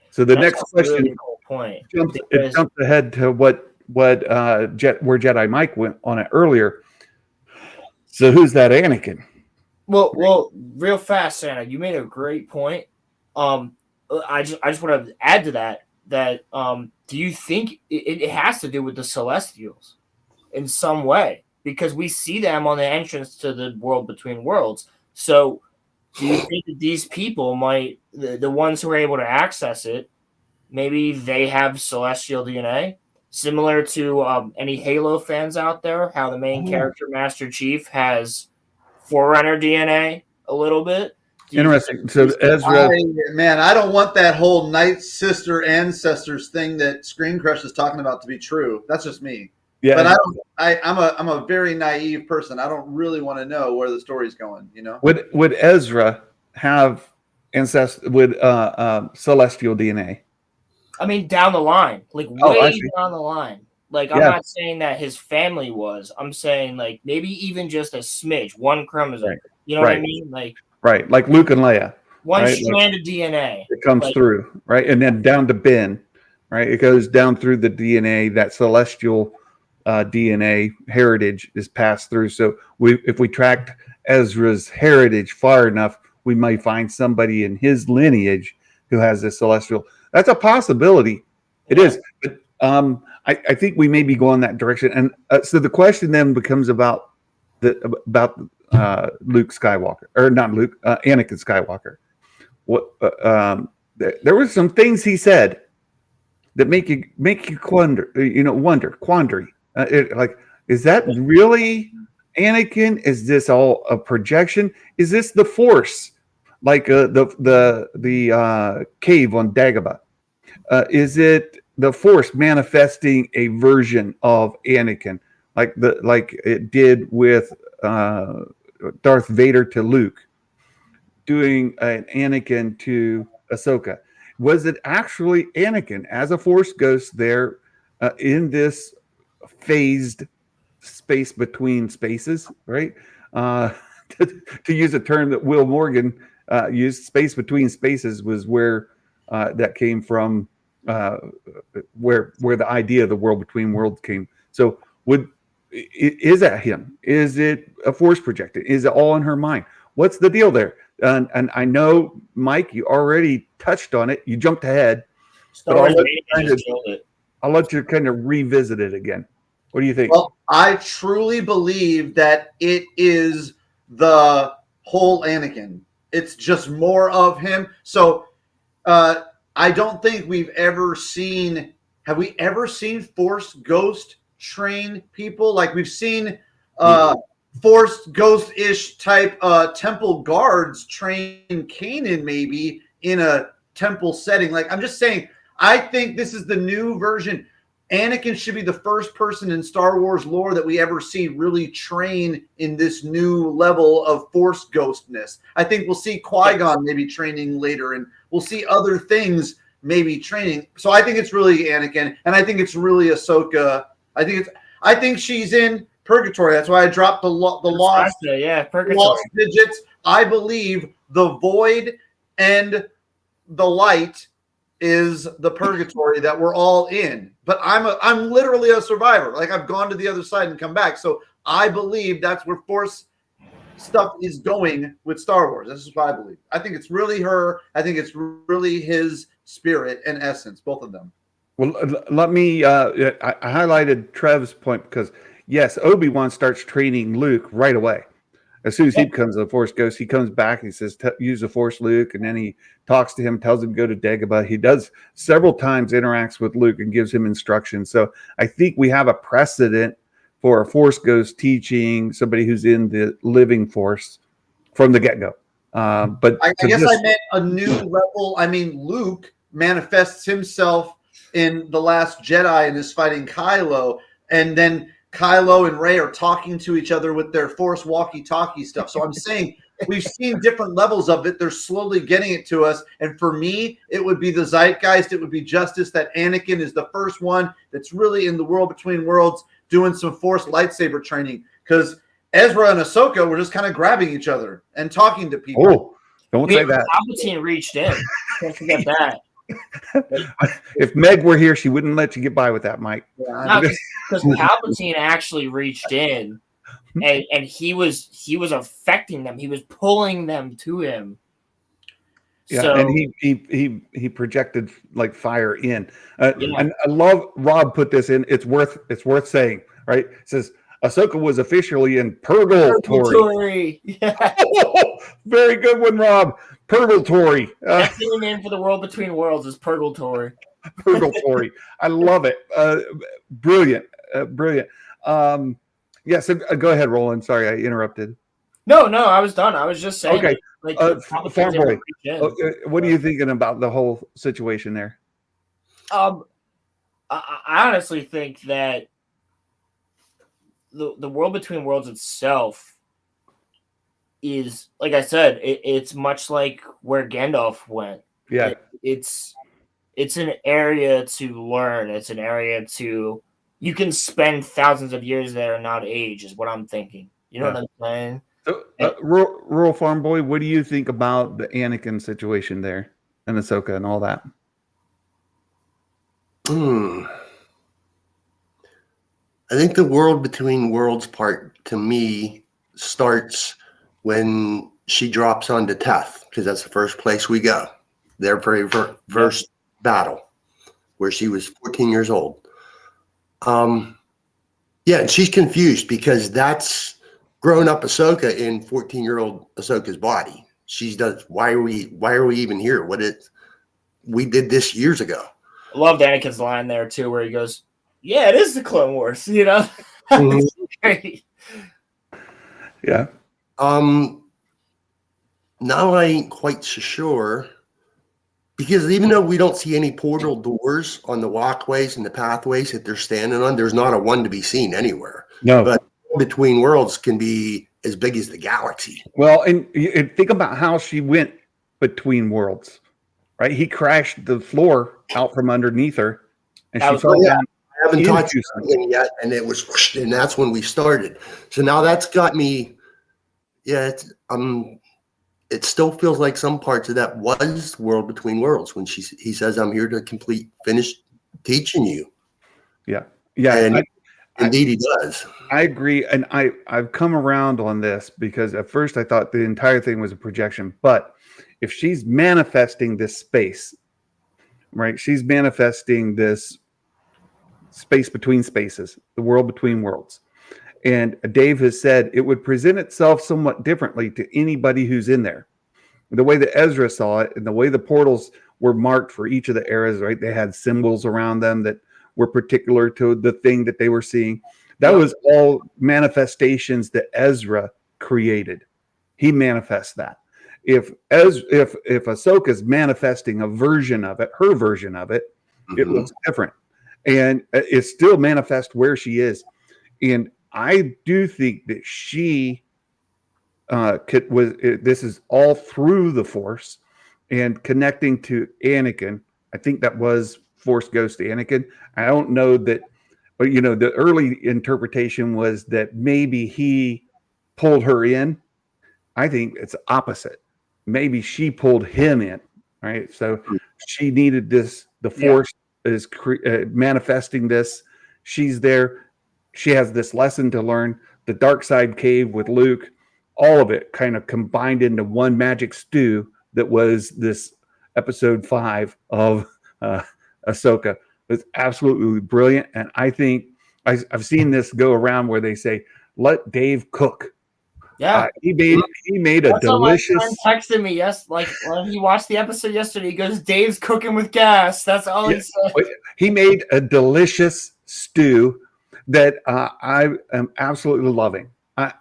So the next question really cool point. It jumps ahead to where Jedi Mike went on it earlier. So who's that Anakin? Well, real fast, Santa, you made a great point. I just want to add to that do you think it has to do with the Celestials in some way? Because we see them on the entrance to the world between worlds. So do you think that these people might, the ones who are able to access it, maybe they have celestial DNA? Similar to any Halo fans out there, how the main character, Master Chief, has Forerunner DNA a little bit. Interesting. So Ezra, I don't want that whole Night Sister Ancestors thing that Screen Crush is talking about to be true. That's just me. Yeah, but I'm a very naive person. I don't really want to know where the story's going. Would Ezra have celestial DNA? I mean, down the line, like way down the line. Like, I'm not saying that his family was. I'm saying, like, maybe even just a smidge, one chromosome. Right. You know what I mean? Like Luke and Leia. One strand of DNA. It comes through, right? And then down to Ben, right? It goes down through the DNA, that celestial DNA heritage is passed through. So if we tracked Ezra's heritage far enough, we might find somebody in his lineage who has this celestial. That's a possibility. It is. But I think we may be going that direction. And so the question then becomes about Luke Skywalker, or not Luke, Anakin Skywalker. What there were some things he said that make you wonder, quandary. Is that really Anakin? Is this all a projection? Is this the Force, like the cave on Dagobah? Is it the Force manifesting a version of Anakin, like it did with Darth Vader to Luke, doing an Anakin to Ahsoka? Was it actually Anakin as a Force ghost there in this phased space between spaces, right? To use a term that Will Morgan used, space between spaces was where that came from, where the idea of the world between worlds came. So is that him? Is it a Force projected? Is it all in her mind? What's the deal there? And I know, Mike, you already touched on it. You jumped ahead. Star But Wars I'll Mania just killed it. I'll let you kind of revisit it again. What do you think? Well, I truly believe that it is the whole Anakin. It's just more of him. So I don't think we've ever seen. Have we ever seen Force Ghost train people? Like we've seen Force Ghost-ish type temple guards train Kanan maybe in a temple setting. Like I'm just saying, I think this is the new version. Anakin should be the first person in Star Wars lore that we ever see really train in this new level of Force ghostness. I think we'll see Qui-Gon maybe training later, and we'll see other things maybe training. So I think it's really Anakin, and I think it's really Ahsoka. I think she's in purgatory. That's why I dropped the lost purgatory. Lost digits. I believe the void and the light is the purgatory that we're all in. But I'm literally a survivor. Like I've gone to the other side and come back. So I believe that's where Force stuff is going with Star Wars. This is what I believe. I think it's really her. I think it's really his spirit and essence, both of them. Well, let me. I highlighted Trev's point because yes, Obi-Wan starts training Luke right away. As soon as he becomes a Force ghost, he comes back. He says, "Use the Force, Luke," and then he talks to him, tells him to go to Dagobah. He does several times, interacts with Luke, and gives him instructions. So I think we have a precedent for a Force ghost teaching somebody who's in the living Force from the get-go. But I guess I meant a new level. I mean, Luke manifests himself in The Last Jedi and is fighting Kylo, and then Kylo and Rey are talking to each other with their Force walkie-talkie stuff. So I'm saying we've seen different levels of it. They're slowly getting it to us. And for me, it would be the zeitgeist. It would be justice that Anakin is the first one that's really in the world between worlds doing some Force lightsaber training. Because Ezra and Ahsoka were just kind of grabbing each other and talking to people. Oh, don't say that. Palpatine reached in. Can't forget that. If Meg were here, she wouldn't let you get by with that, Mike. Because Palpatine actually reached in, and he was affecting them. He was pulling them to him. Yeah, so, and he projected like fire in. And I love Rob put this in. It's worth saying, right? It says Ahsoka was officially in purgatory. Yeah. Very good one, Rob. Purgatory. That's the name for the world between worlds is purgatory. Purgatory. I love it. Brilliant. Brilliant. Yes. Go ahead, Roland. Sorry, I interrupted. No, I was done. I was just saying. Okay. Farboy, what are you thinking about the whole situation there? I honestly think that the world between worlds itself is, like I said, it's much like where Gandalf went. Yeah. It's an area to learn. It's an area you can spend thousands of years there and not age, is what I'm thinking. You know what I'm saying? So, Rural Farm Boy, what do you think about the Anakin situation there and Ahsoka and all that? I think the world between worlds part to me starts when she drops onto Teth, because that's the first place we go. Their very first battle, where she was 14 years old. Yeah, and she's confused because that's grown-up Ahsoka in 14-year-old Ahsoka's body. She does. Why are we even here? We did this years ago. I loved Anakin's line there too, where he goes, "Yeah, it is the Clone Wars," you know. Great. Yeah. Now I ain't quite so sure, because even though we don't see any portal doors on the walkways and the pathways that they're standing on, there's not a one to be seen anywhere. No. But between worlds can be as big as the galaxy. Well, and think about how she went between worlds, right? He crashed the floor out from underneath her, and she fell down. I haven't touched anything yet, and it was, and that's when we started. So now that's got me. Yeah, it still feels like some parts of that was world between worlds when he says, "I'm here to finish teaching you." Yeah, yeah. And Indeed, he does. I agree, and I've come around on this because at first I thought the entire thing was a projection, but if she's manifesting this space, right? She's manifesting this space between spaces, the world between worlds. And Dave has said it would present itself somewhat differently to anybody who's in there. The way that Ezra saw it and the way the portals were marked for each of the eras, right? They had symbols around them that were particular to the thing that they were seeing. That was all manifestations that Ezra created. He manifests that. If Ahsoka is manifesting a version of it, her version of it, it looks different, and it still manifests where she is. And I do think that she this is all through the Force and connecting to Anakin. I think that was Force Ghost Anakin. I don't know that. But, the early interpretation was that maybe he pulled her in. I think it's opposite. Maybe she pulled him in, right? So she needed this. The Force is manifesting this. She's there. She has this lesson to learn. The dark side cave with Luke, all of it kind of combined into one magic stew that was this episode 5 of Ahsoka. It's absolutely brilliant, and I think I've seen this go around where they say, "Let Dave cook." Yeah, he made a delicious. My friend texted me like when he watched the episode yesterday. He goes, "Dave's cooking with gas." That's all he said. He made a delicious stew that I am absolutely loving.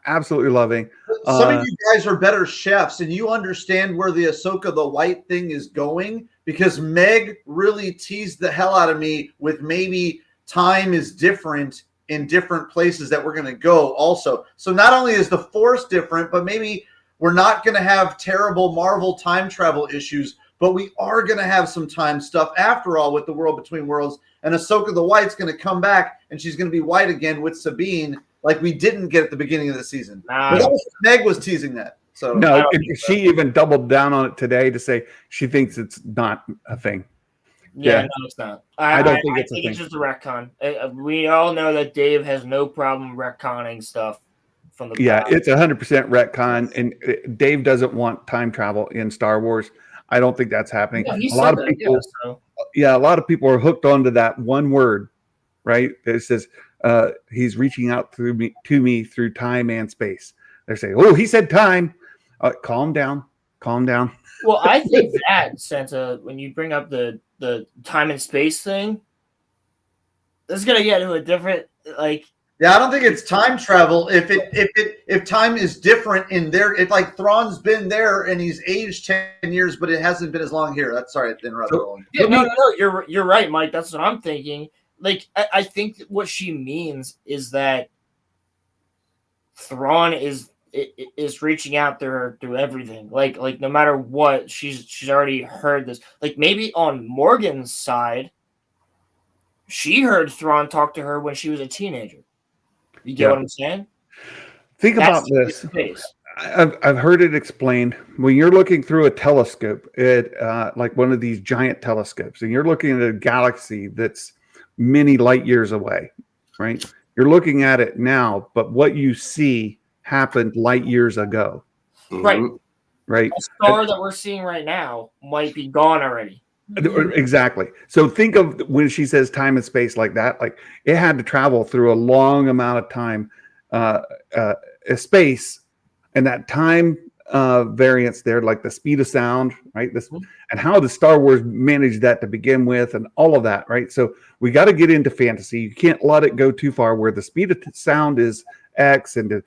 Absolutely loving. Some of you guys are better chefs, and you understand where the Ahsoka the White thing is going, because Meg really teased the hell out of me with maybe time is different in different places that we're going to go also. So not only is the Force different, but maybe we're not going to have terrible Marvel time travel issues, but we are going to have some time stuff after all with the World Between Worlds. And Ahsoka the White's going to come back, and she's going to be white again with Sabine, like we didn't get at the beginning of the season. But Meg was teasing that. So no, she even doubled down on it today to say she thinks it's not a thing. Yeah, no, it's not. I don't think it's a thing. It's just a retcon. We all know that Dave has no problem retconning stuff from the past. Yeah, it's 100% retcon, and Dave doesn't want time travel in Star Wars. I don't think that's happening. Yeah, a lot of people, a lot of people are hooked onto that one word, right? It says he's reaching out to me through time and space. They're saying, "Oh, he said time." Calm down. Well, I think that Santa, when you bring up the time and space thing, this is gonna get into a different Yeah, I don't think it's time travel. If time is different in there, if like Thrawn's been there and he's aged 10 years, but it hasn't been as long here. That's sorry, I interrupted. Yeah, no, you're right, Mike. That's what I'm thinking. I think what she means is that Thrawn is reaching out to her through everything. Like no matter what, she's already heard this. Like maybe on Morgan's side, she heard Thrawn talk to her when she was a teenager. You get what I'm saying? Think about this. I've heard it explained. When you're looking through a telescope, like one of these giant telescopes, and you're looking at a galaxy that's many light years away, right? You're looking at it now, but what you see happened light years ago. Right. Right. A star that we're seeing right now might be gone already. Exactly. So think of when she says time and space like that, like it had to travel through a long amount of time, space, and that time variance there, like the speed of sound, right? This and how the Star Wars managed that to begin with, and all of that, right? So we got to get into fantasy. You can't let it go too far where the speed of sound is X, and to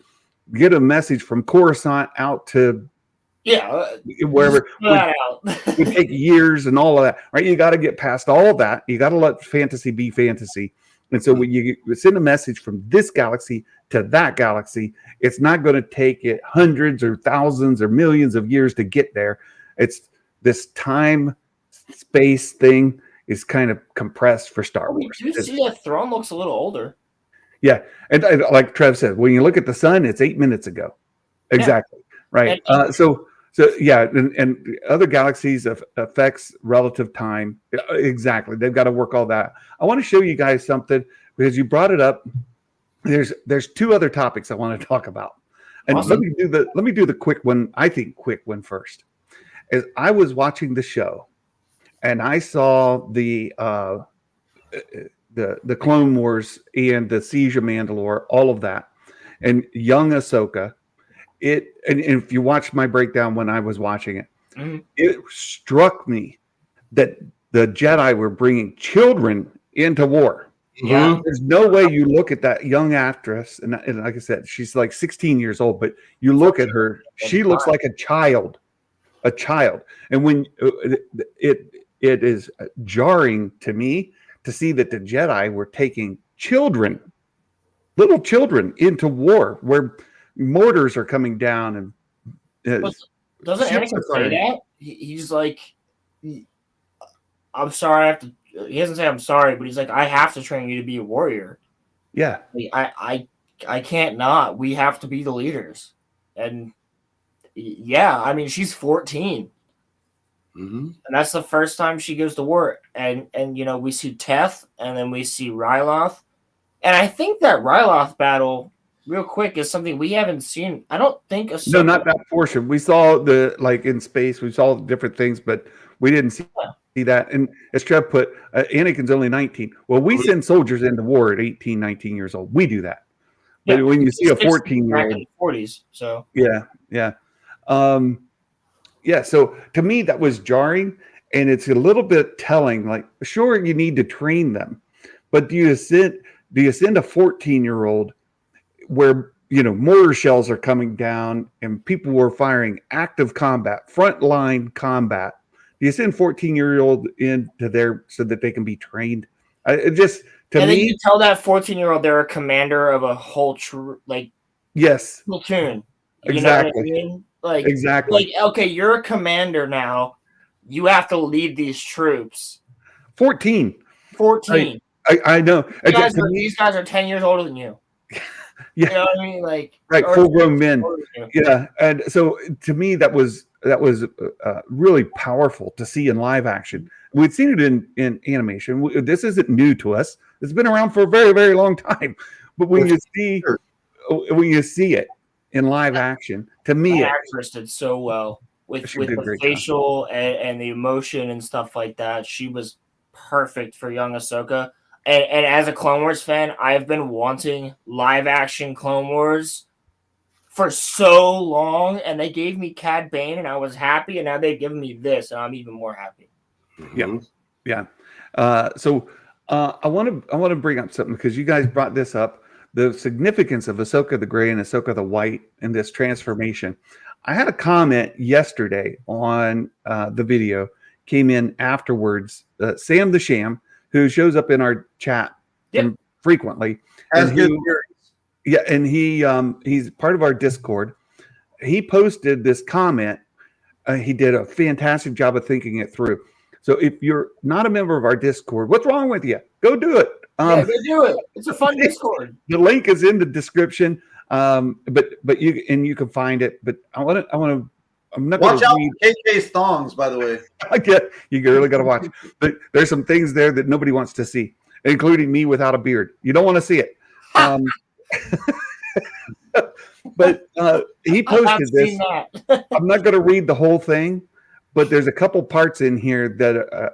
get a message from Coruscant out to wherever would take years and all of that, right? You got to get past all of that. You got to let fantasy be fantasy. And so when you send a message from this galaxy to that galaxy, it's not going to take it hundreds or thousands or millions of years to get there. It's this time space thing is kind of compressed for Star Wars. You see that Thrawn looks a little older. Yeah. And like Trev said, when you look at the sun, it's 8 minutes ago. Exactly. Yeah. Right. So yeah, and other galaxies affects relative time. Exactly. They've got to work all that. I want to show you guys something because you brought it up there's two other topics I want to talk about, and Awesome. let me do the quick one. I think quick one first. As I was watching the show, and I saw the Clone Wars and the Siege of Mandalore, all of that, and young Ahsoka. And if you watched my breakdown when I was watching it, it struck me that the Jedi were bringing children into war. Yeah. There's no way you look at that young actress, and like I said, she's like 16 years old, but you look at her, she looks like a child. And when it is jarring to me to see that the Jedi were taking little children into war where mortars are coming down and doesn't Anakin say that? He's like, I'm sorry, I have to. He doesn't say I'm sorry, but he's like, I have to train you to be a warrior. Yeah. I can't not. We have to be the leaders. And yeah, I mean, she's 14. And that's the first time she goes to war. And you know, we see Teth, and then we see Ryloth. And I think that Ryloth battle, real quick, is something we haven't seen. I don't think no, not that portion. We saw the like in space, we saw different things, but we didn't see that. And as Trev put, Anakin's only 19. Well, we send soldiers into war at 18, 19 years old. We do that. But Yeah, when you see a 14-year-old, in the 40s, so yeah. So to me, that was jarring, and it's a little bit telling. Like, sure, you need to train them, but do you send a 14-year-old where mortar shells are coming down and people were firing active combat, frontline combat? Do you send 14-year-old into there so that they can be trained? It just to me, you tell that 14-year-old they're a commander of a whole yes, platoon. Exactly. Know what I mean? Like, exactly. Like, okay, you're a commander now. You have to lead these troops. 14. I know. These guys are 10 years older than you. Yeah. You know what I mean? Like, right, full-grown men. Yeah, and so to me, that was really powerful to see in live action. We'd seen it in animation. This isn't new to us. It's been around for a very, very long time. But when you see it in live action, to me, the actress did so well with the facial and the emotion and stuff like that. She was perfect for young Ahsoka. And as a Clone Wars fan, I've been wanting live action Clone Wars for so long, and they gave me Cad Bane, and I was happy, and now they've given me this, and I'm even more happy. Yeah. So I want to bring up something because you guys brought this up, the significance of Ahsoka the Gray and Ahsoka the White in this transformation. I had a comment yesterday on the video, came in afterwards. Sam the Sham, who shows up in our chat frequently, and he's part of our Discord. He posted this comment. He did a fantastic job of thinking it through. So if you're not a member of our Discord, what's wrong with you? Go do it. Go do it. It's a fun Discord. The link is in the description. But you can find it. But I'm not watch out for KK's thongs, by the way. You really got to watch. But there's some things there that nobody wants to see, including me without a beard. You don't want to see it. But he posted this. I'm not going to read the whole thing, but there's a couple parts in here that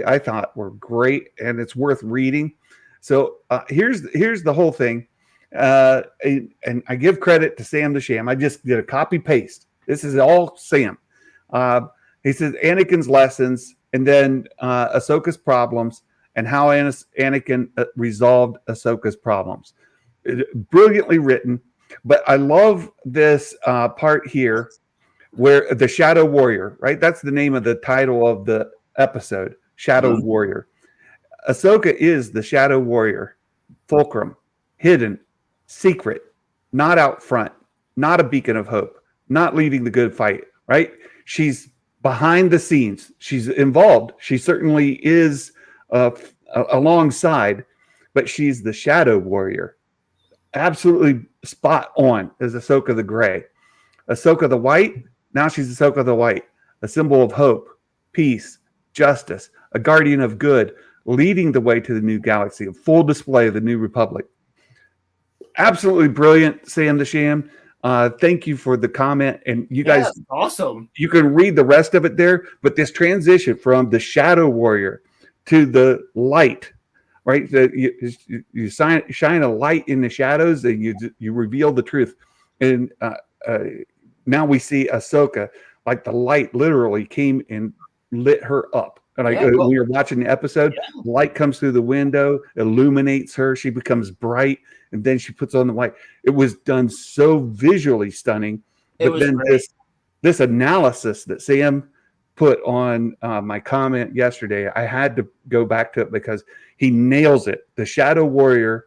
I thought were great, and it's worth reading. So here's the whole thing, and I give credit to Sam the Sham. I just did a copy paste. This is all Sam. He says Anakin's lessons, and then Ahsoka's problems, and how Anakin resolved Ahsoka's problems. Brilliantly written, but I love this part here where the Shadow Warrior, right? That's the name of the title of the episode, Shadow Warrior. Ahsoka is the Shadow Warrior, fulcrum, hidden, secret, not out front, not a beacon of hope, not leading the good fight, right? She's behind the scenes. She's involved. She certainly is alongside, but she's the Shadow Warrior. Absolutely spot on as Ahsoka the Gray. Ahsoka the White, now she's Ahsoka the White, a symbol of hope, peace, justice, a guardian of good, leading the way to the new galaxy, a full display of the new republic. Absolutely brilliant, Sam the Sham. Thank you for the comment. And you guys, That's awesome. you can read the rest of it there. But this transition from the Shadow Warrior to the light, right? You shine a light in the shadows, and you reveal the truth. And now we see Ahsoka, like the light literally came and lit her up. And we were watching the episode, light comes through the window, illuminates her. She becomes bright, and then she puts on the white. It was done so visually stunning. But then great. this analysis that Sam put on my comment yesterday, I had to go back to it because he nails it. The Shadow Warrior,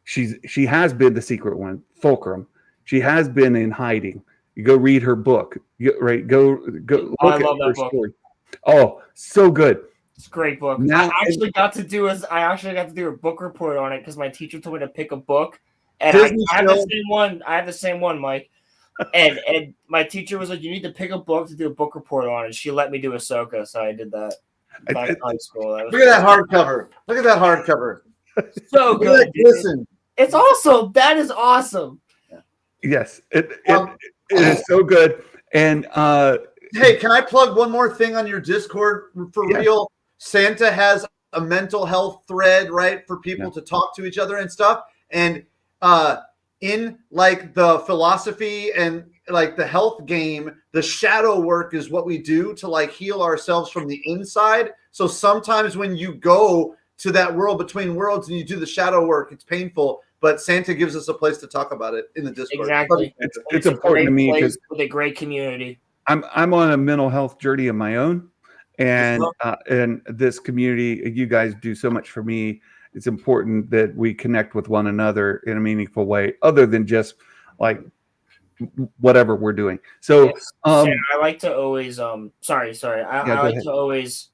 she has been the secret one, Fulcrum. She has been in hiding. You go read her book, right? Go look I at love her that book. story. Oh, so good. It's a great book. Now, I actually got to do a book report on it because my teacher told me to pick a book, and I have the same one. I have the same one, Mike. And my teacher was like, "You need to pick a book to do a book report on," and she let me do Ahsoka, so I did that back in high school. Look at that hardcover. Look at that hardcover. So good. Listen, it's awesome. That is awesome. Yes, it is so good. And hey, can I plug one more thing on your Discord for real? Santa has a mental health thread, right, for people to talk to each other and stuff. And in like the philosophy and like the health game, the shadow work is what we do to like heal ourselves from the inside. So sometimes when you go to that world between worlds and you do the shadow work, it's painful. But Santa gives us a place to talk about it in the Discord. Exactly. It's important to me because with a great community. I'm on a mental health journey of my own, and this community, you guys do so much for me. It's important that we connect with one another in a meaningful way, other than just like whatever we're doing. So, I like to always I like to always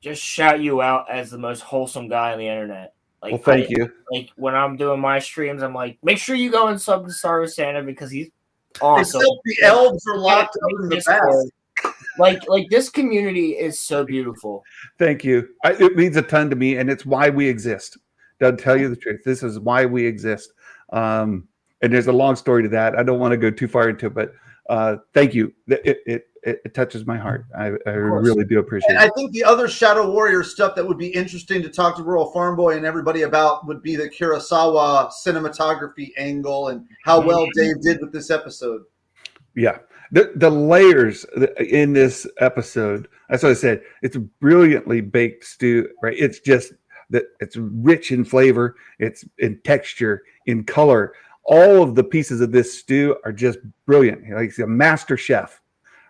just shout you out as the most wholesome guy on the internet. Like, well, thank you. Like when I'm doing my streams, I'm like, make sure you go and sub to Star Wars Santa because he's awesome. Except the elves are locked up in the past. Like this community is so beautiful. Thank you. It means a ton to me, and it's why we exist. To tell you the truth, this is why we exist. And there's a long story to that. I don't want to go too far into it, but thank you. It touches my heart. I really do appreciate it. I think the other Shadow Warrior stuff that would be interesting to talk to Rural Farm Boy and everybody about would be the Kurosawa cinematography angle and how well Dave did with this episode. Yeah. The layers in this episode, that's what I said. It's a brilliantly baked stew, right? It's just that it's rich in flavor, it's in texture, in color. All of the pieces of this stew are just brilliant. Like he's a master chef,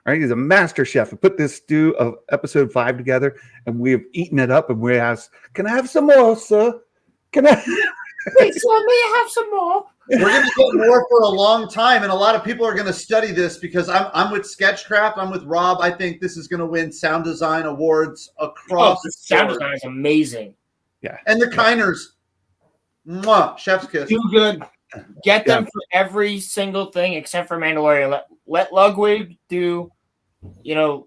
right? He's a master chef. We put this stew of episode 5 together, and we have eaten it up. And we asked, "Can I have some more, sir? Can I?" Please let me have some more. We're going to get more for a long time, and a lot of people are going to study this because I'm with Sketchcraft. I'm with Rob. I think this is going to win sound design awards across the sound design is amazing. Yeah, and the Kiners, chef's kiss. Too good. Get them for every single thing except for Mandalorian. Let Ludwig do, Mandalorian.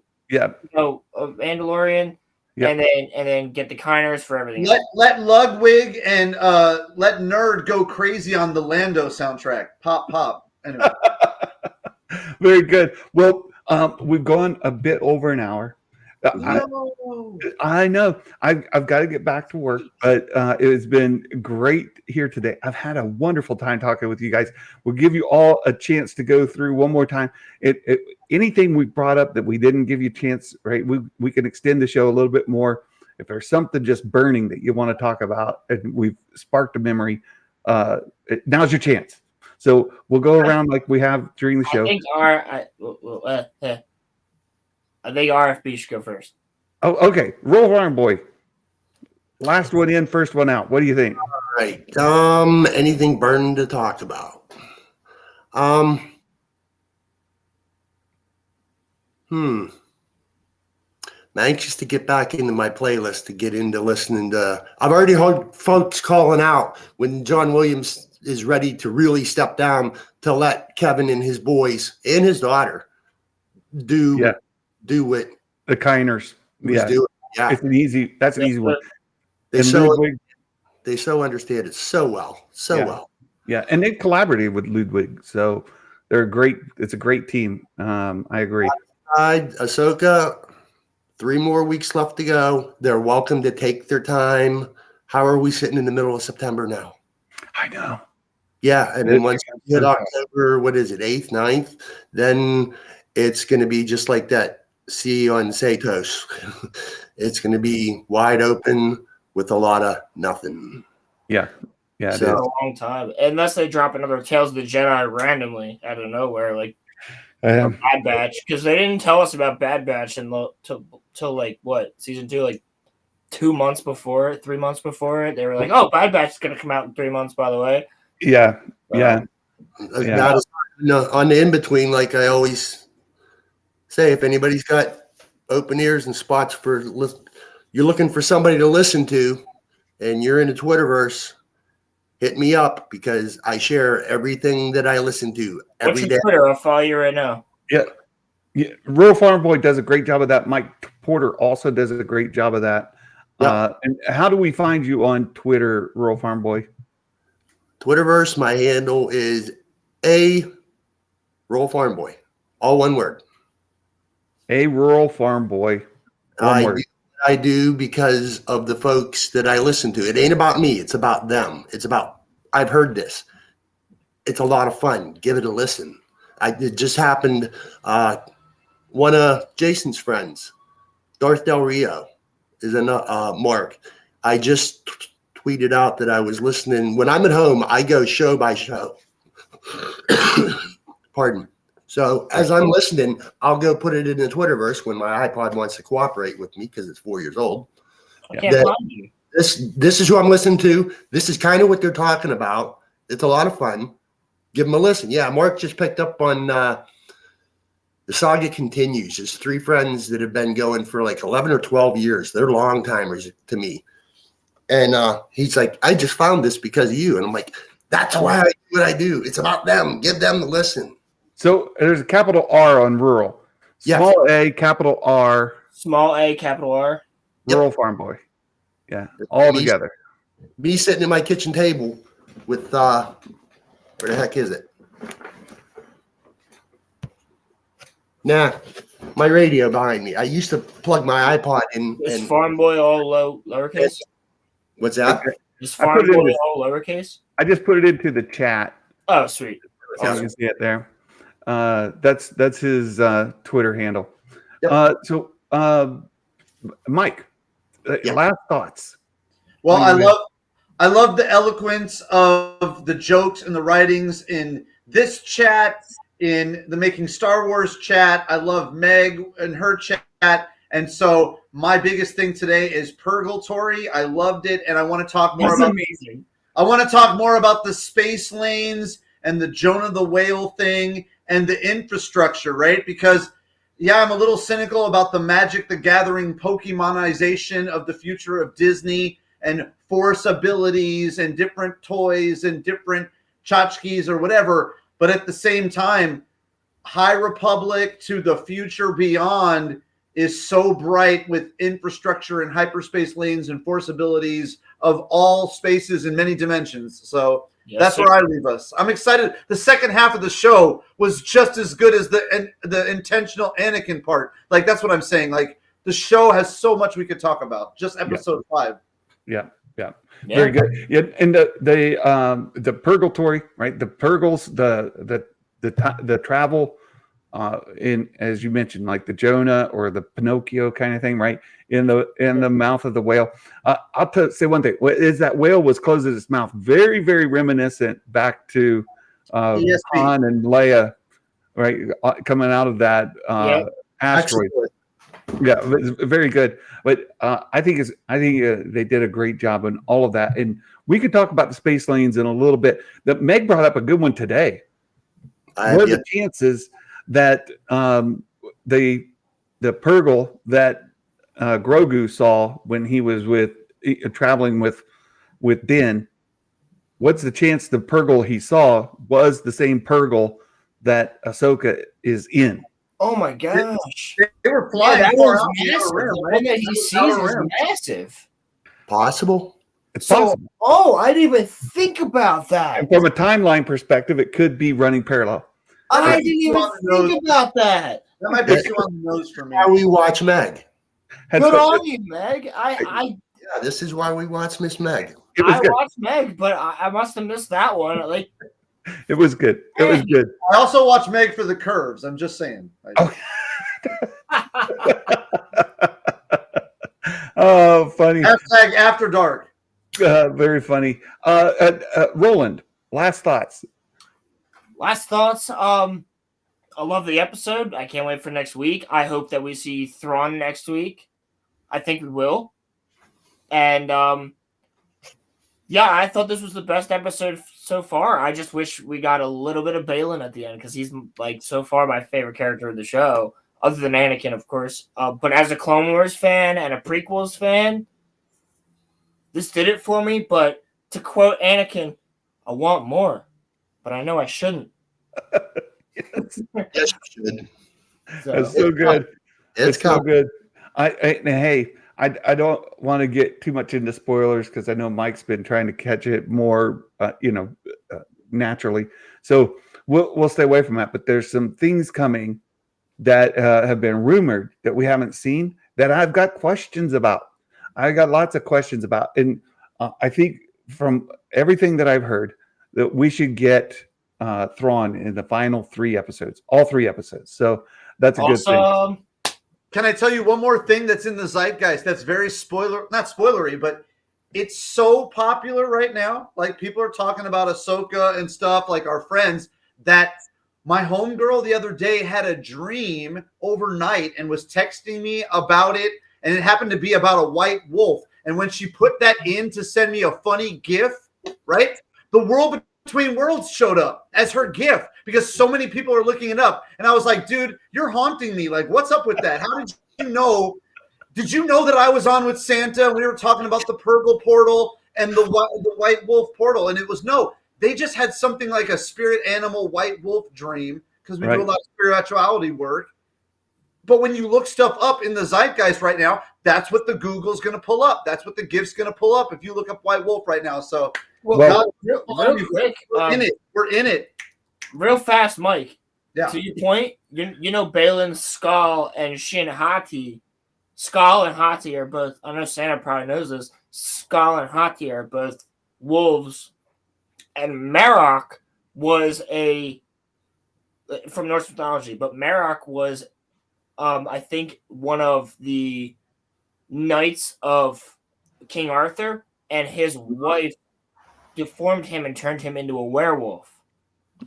Yep. And then get the Kiners for everything. Let Ludwig and let Nerd go crazy on the Lando soundtrack. Pop. Anyway. Very good. Well, we've gone a bit over an hour. I know. I've got to get back to work, but it has been great here today. I've had a wonderful time talking with you guys. We'll give you all a chance to go through one more time. Anything we brought up that we didn't give you a chance, right? We can extend the show a little bit more. If there's something just burning that you want to talk about, and we've sparked a memory, now's your chance. So we'll go around like we have during the show. I think RFB should go first. Oh, okay. Roll Farm Boy. Last one in, first one out. What do you think? All right. Anything burning to talk about? I'm anxious to get back into my playlist to get into listening to. I've already heard folks calling out when John Williams is ready to really step down to let Kevin and his boys and his daughter do what the Kiners. Yeah, it's an easy. That's an easy one. They so understand it so well, well. Yeah, and they've collaborated with Ludwig, so they're great. It's a great team. I agree. Ahsoka, 3 more weeks left to go. They're welcome to take their time. How are we sitting in the middle of September now? I know. Yeah, and then once you hit October, what is it, 8th, 9th, then it's going to be just like that sea on Satos. It's going to be wide open with a lot of nothing. Yeah, yeah, It's it been is. a long time, unless they drop another Tales of the Jedi randomly out of nowhere, like Um, Bad Batch, because they didn't tell us about Bad Batch till like what, season 2, like 2 months before, 3 months before it. They were like, "Oh, Bad Batch is gonna come out in 3 months." By the way, yeah, yeah. That is, on the in between, like I always say, if anybody's got open ears and spots for you're looking for somebody to listen to, and you're in the Twitterverse, hit me up because I share everything that I listen to what's every your day. Twitter? I'll follow you right now. Yeah. Rural Farm Boy does a great job of that. Mike Porter also does a great job of that. Yep. And how do we find you on Twitter, Rural Farm Boy? Twitterverse, my handle is A Rural Farm Boy, all one word. A Rural Farm Boy. One word. I do because of the folks that I listen to. It ain't about me. It's about them. It's about, I've heard this. It's a lot of fun. Give it a listen. It just happened. One of Jason's friends, Darth Del Rio, is a Mark. I just tweeted out that I was listening. When I'm at home, I go show by show. Pardon. So as I'm listening, I'll go put it in the Twitterverse when my iPod wants to cooperate with me because it's 4 years old. I can't find you. This is who I'm listening to. This is kind of what they're talking about. It's a lot of fun. Give them a listen. Yeah, Mark just picked up on The Saga Continues. There's 3 friends that have been going for like 11 or 12 years. They're long timers to me. And he's like, I just found this because of you. And I'm like, that's why I do what I do. It's about them. Give them the listen. So there's a capital R on rural. Small A, capital R. Small A, capital R. Rural Farm Boy. Yeah, all together. Me sitting at my kitchen table with, where the heck is it? Nah, my radio behind me. I used to plug my iPod in. Is Farm Boy all lowercase? What's that? Is Farm Boy all lowercase? I just put it into the chat. Oh, sweet. So you can see it there. That's his Twitter handle. Yep. Mike, last thoughts. Well, I love the eloquence of the jokes and the writings in this chat, in the Making Star Wars chat. I love Meg and her chat. And so my biggest thing today is Purgatory. I loved it, and I want to talk more That's about amazing. I want to talk more about the space lanes and the Jonah the Whale thing and the infrastructure, right? Because I'm a little cynical about the Magic the Gathering Pokemonization of the future of Disney and force abilities and different toys and different tchotchkes or whatever. But at the same time, High Republic to the future beyond is so bright with infrastructure and hyperspace lanes and force abilities of all spaces in many dimensions. So that's where I leave us. I'm excited. The second half of the show was just as good as the intentional Anakin part. Like, that's what I'm saying. Like, the show has so much we could talk about. Just episode 5. Yeah. Very good. Yeah, and the Purgatory, right? The Purgles, the travel in, as you mentioned, like the Jonah or the Pinocchio kind of thing, right? In the mouth of the whale. I'll say one thing: is that whale was closing its mouth, very, very reminiscent back to Han and Leia, right? Coming out of that asteroid. Excellent. Yeah, very good. But I think they did a great job on all of that. And we could talk about the space lanes in a little bit. Meg brought up a good one today. What are the chances that the Purgle that Grogu saw when he was traveling with Din? What's the chance the Purgle he saw was the same Purgle that Ahsoka is in? Oh my gosh! They were flying. That far one's out the massive. outer rim, The right? one that he sees is massive. Possible. It's So, possible. oh, I didn't even think about that. And from a timeline perspective, it could be running parallel. I didn't even think about that. That might be too on the nose for me. How we watch Meg. That's Good what- on you, Meg. I Yeah, this is why we watch Miss Meg. It was good. watched Meg, but I must have missed that one. Like, It was good. It was good. I also watch Meg for the curves. I'm just saying. Oh. Oh, funny. Hashtag after dark. Very funny. Roland, last thoughts. last thoughts. I love the episode. I can't wait for next week. I hope that we see Thrawn next week. I think we will. And yeah, I thought this was the best episode so far. I just wish we got a little bit of Balin at the end because he's like so far my favorite character of the show, other than Anakin, of course. But as a Clone Wars fan and a prequels fan, this did it for me. But to quote Anakin, I want more, but I know I shouldn't. Yes, you should. That's so good. It's so coming. good. I don't want to get too much into spoilers because I know Mike's been trying to catch it more, naturally. So we'll stay away from that. But there's some things coming that have been rumored that we haven't seen that I've got questions about. I got lots of questions about, and I think from everything that I've heard that we should get Thrawn in the final 3 episodes, all 3 episodes. So that's a good thing. Can I tell you one more thing that's in the zeitgeist that's very not spoilery, but it's so popular right now. Like people are talking about Ahsoka and stuff, like our friends, that my homegirl the other day had a dream overnight and was texting me about it. And it happened to be about a white wolf. And when she put that in to send me a funny GIF, right? The World Between Worlds showed up as her GIF because so many people are looking it up. And I was like, dude, you're haunting me. Like, what's up with that? How did you know? Did you know that I was on with Santa and we were talking about the Purgle portal and the white wolf portal? And it was no. They just had something like a spirit animal white wolf dream because we do a lot of spirituality work. But when you look stuff up in the zeitgeist right now, that's what the Google's going to pull up. That's what the GIF's going to pull up if you look up white wolf right now. So, real quick, we're in it. Real fast, Mike. Yeah. To your point, you know Balin, Skull, and Shin Hati. Skull and Hati are both. I know Santa probably knows this. Skull and Hati are both wolves, and Marok was from Norse mythology, but Marok was, I think, one of the knights of King Arthur, and his wife deformed him and turned him into a werewolf.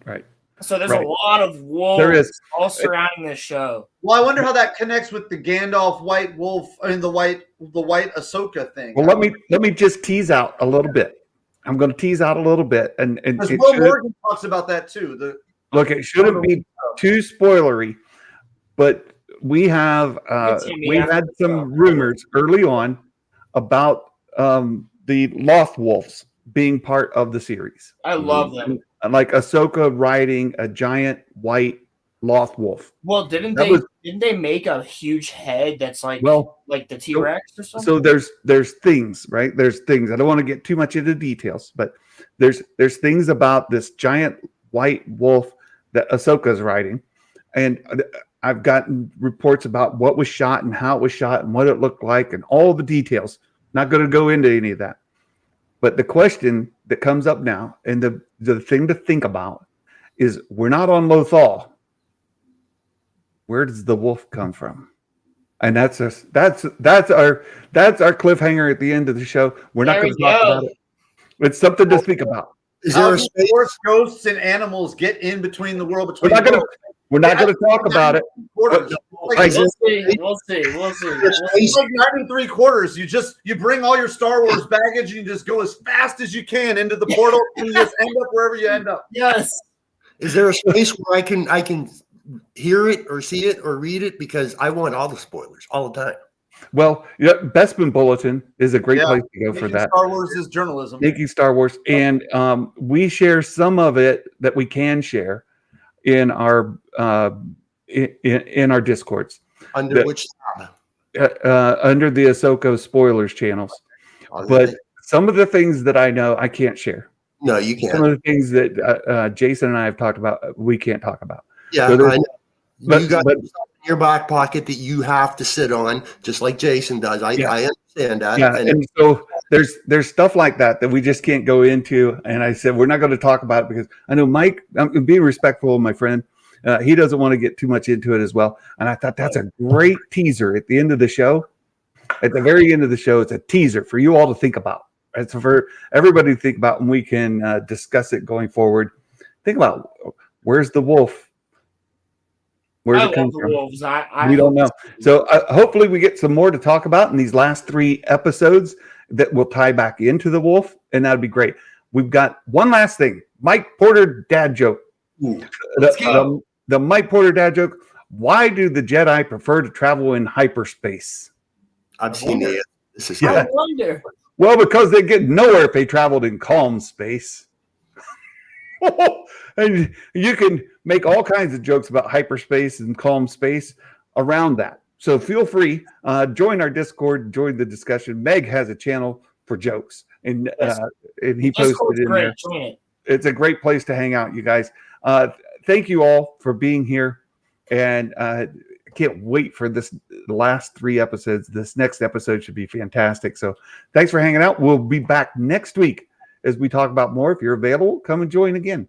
Right. So there's a lot of wolves all surrounding this show. Well, I wonder how that connects with the Gandalf white wolf and the white Ahsoka thing. Well, let me just tease out a little bit. I'm going to tease out a little bit, and because Will Morgan talks about that too. Look, it shouldn't be too spoilery, but we have we had some rumors early on about the Lost Wolves being part of the series. I love them. Like Ahsoka riding a giant white Lost Wolf. Well, didn't they make a huge head that's like the T-Rex or something? So there's things, right? There's things. I don't want to get too much into details, but there's things about this giant white wolf that Ahsoka's riding, and I've gotten reports about what was shot and how it was shot and what it looked like and all the details. Not going to go into any of that. But the question that comes up now, and the thing to think about, is we're not on Lothal. Where does the wolf come from? And that's our cliffhanger at the end of the show. We're not going to talk about it. It's something to think about. Is there a space? Force ghosts and animals get in between the world between. We're not going to talk about it. We'll see. It's like 9 3/4. You bring all your Star Wars baggage and you just go as fast as you can into the portal and you just end up wherever you end up. Yes. Is there a space where I can hear it or see it or read it? Because I want all the spoilers all the time. Well, Bespin Bulletin is a great place to go for that. Star Wars is journalism. Making Star Wars. And we share some of it that we can share in our in our Discords. Under which tab? Under the Ahsoka spoilers channels. But some of the things that I know I can't share. No, you Some can't. of the things that Jason and I have talked about, we can't talk about. Yeah, So I know. but- You got but- stuff in your back pocket that you have to sit on, just like Jason does. I understand that. Yeah, and so there's stuff like that we just can't go into. And I said we're not going to talk about it because I know Mike. I'm being respectful of my friend. He doesn't want to get too much into it as well. And I thought that's a great teaser at the end of the show. At the very end of the show, it's a teaser for you all to think about. It's for everybody to think about, and we can discuss it going forward. Think about where's the wolf? Where's I it come love the from? Wolves. I We don't know. hope So hopefully we get some more to talk about in these last 3 episodes that will tie back into the wolf, and that'd be great. We've got one last thing. Mike Porter dad joke. Let's go. The Mike Porter dad joke. Why do the Jedi prefer to travel in hyperspace? I've seen it. This is Yeah. I wonder. Well, because they get nowhere if they traveled in calm space. And you can make all kinds of jokes about hyperspace and calm space around that. So feel free, join our Discord, join the discussion. Meg has a channel for jokes, and he posted Discord's it in great. there. Join it. It's a great place to hang out, you guys. Thank you all for being here, and I can't wait for the last 3 episodes. This next episode should be fantastic. So thanks for hanging out. We'll be back next week as we talk about more. If you're available, come and join again.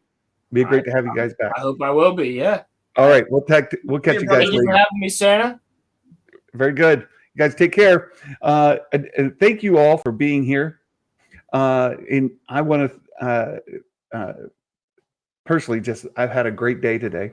Be great to have you guys back. I hope I will be. Yeah. All right, we'll catch you guys Thank you for later. having me, Santa. Very good. You guys take care. And thank you all for being here. And I want to personally I've had a great day today.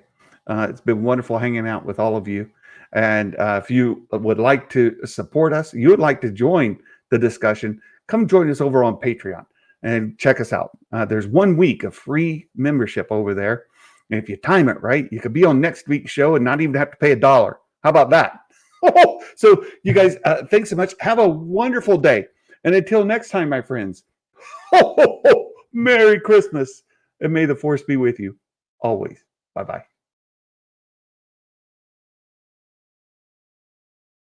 It's been wonderful hanging out with all of you. And if you would like to support us, you would like to join the discussion, come join us over on Patreon and check us out. There's 1 week of free membership over there. And if you time it right, you could be on next week's show and not even have to pay $1. How about that? So you guys, thanks so much. Have a wonderful day. And until next time, my friends, Merry Christmas. And may the force be with you always. Bye-bye.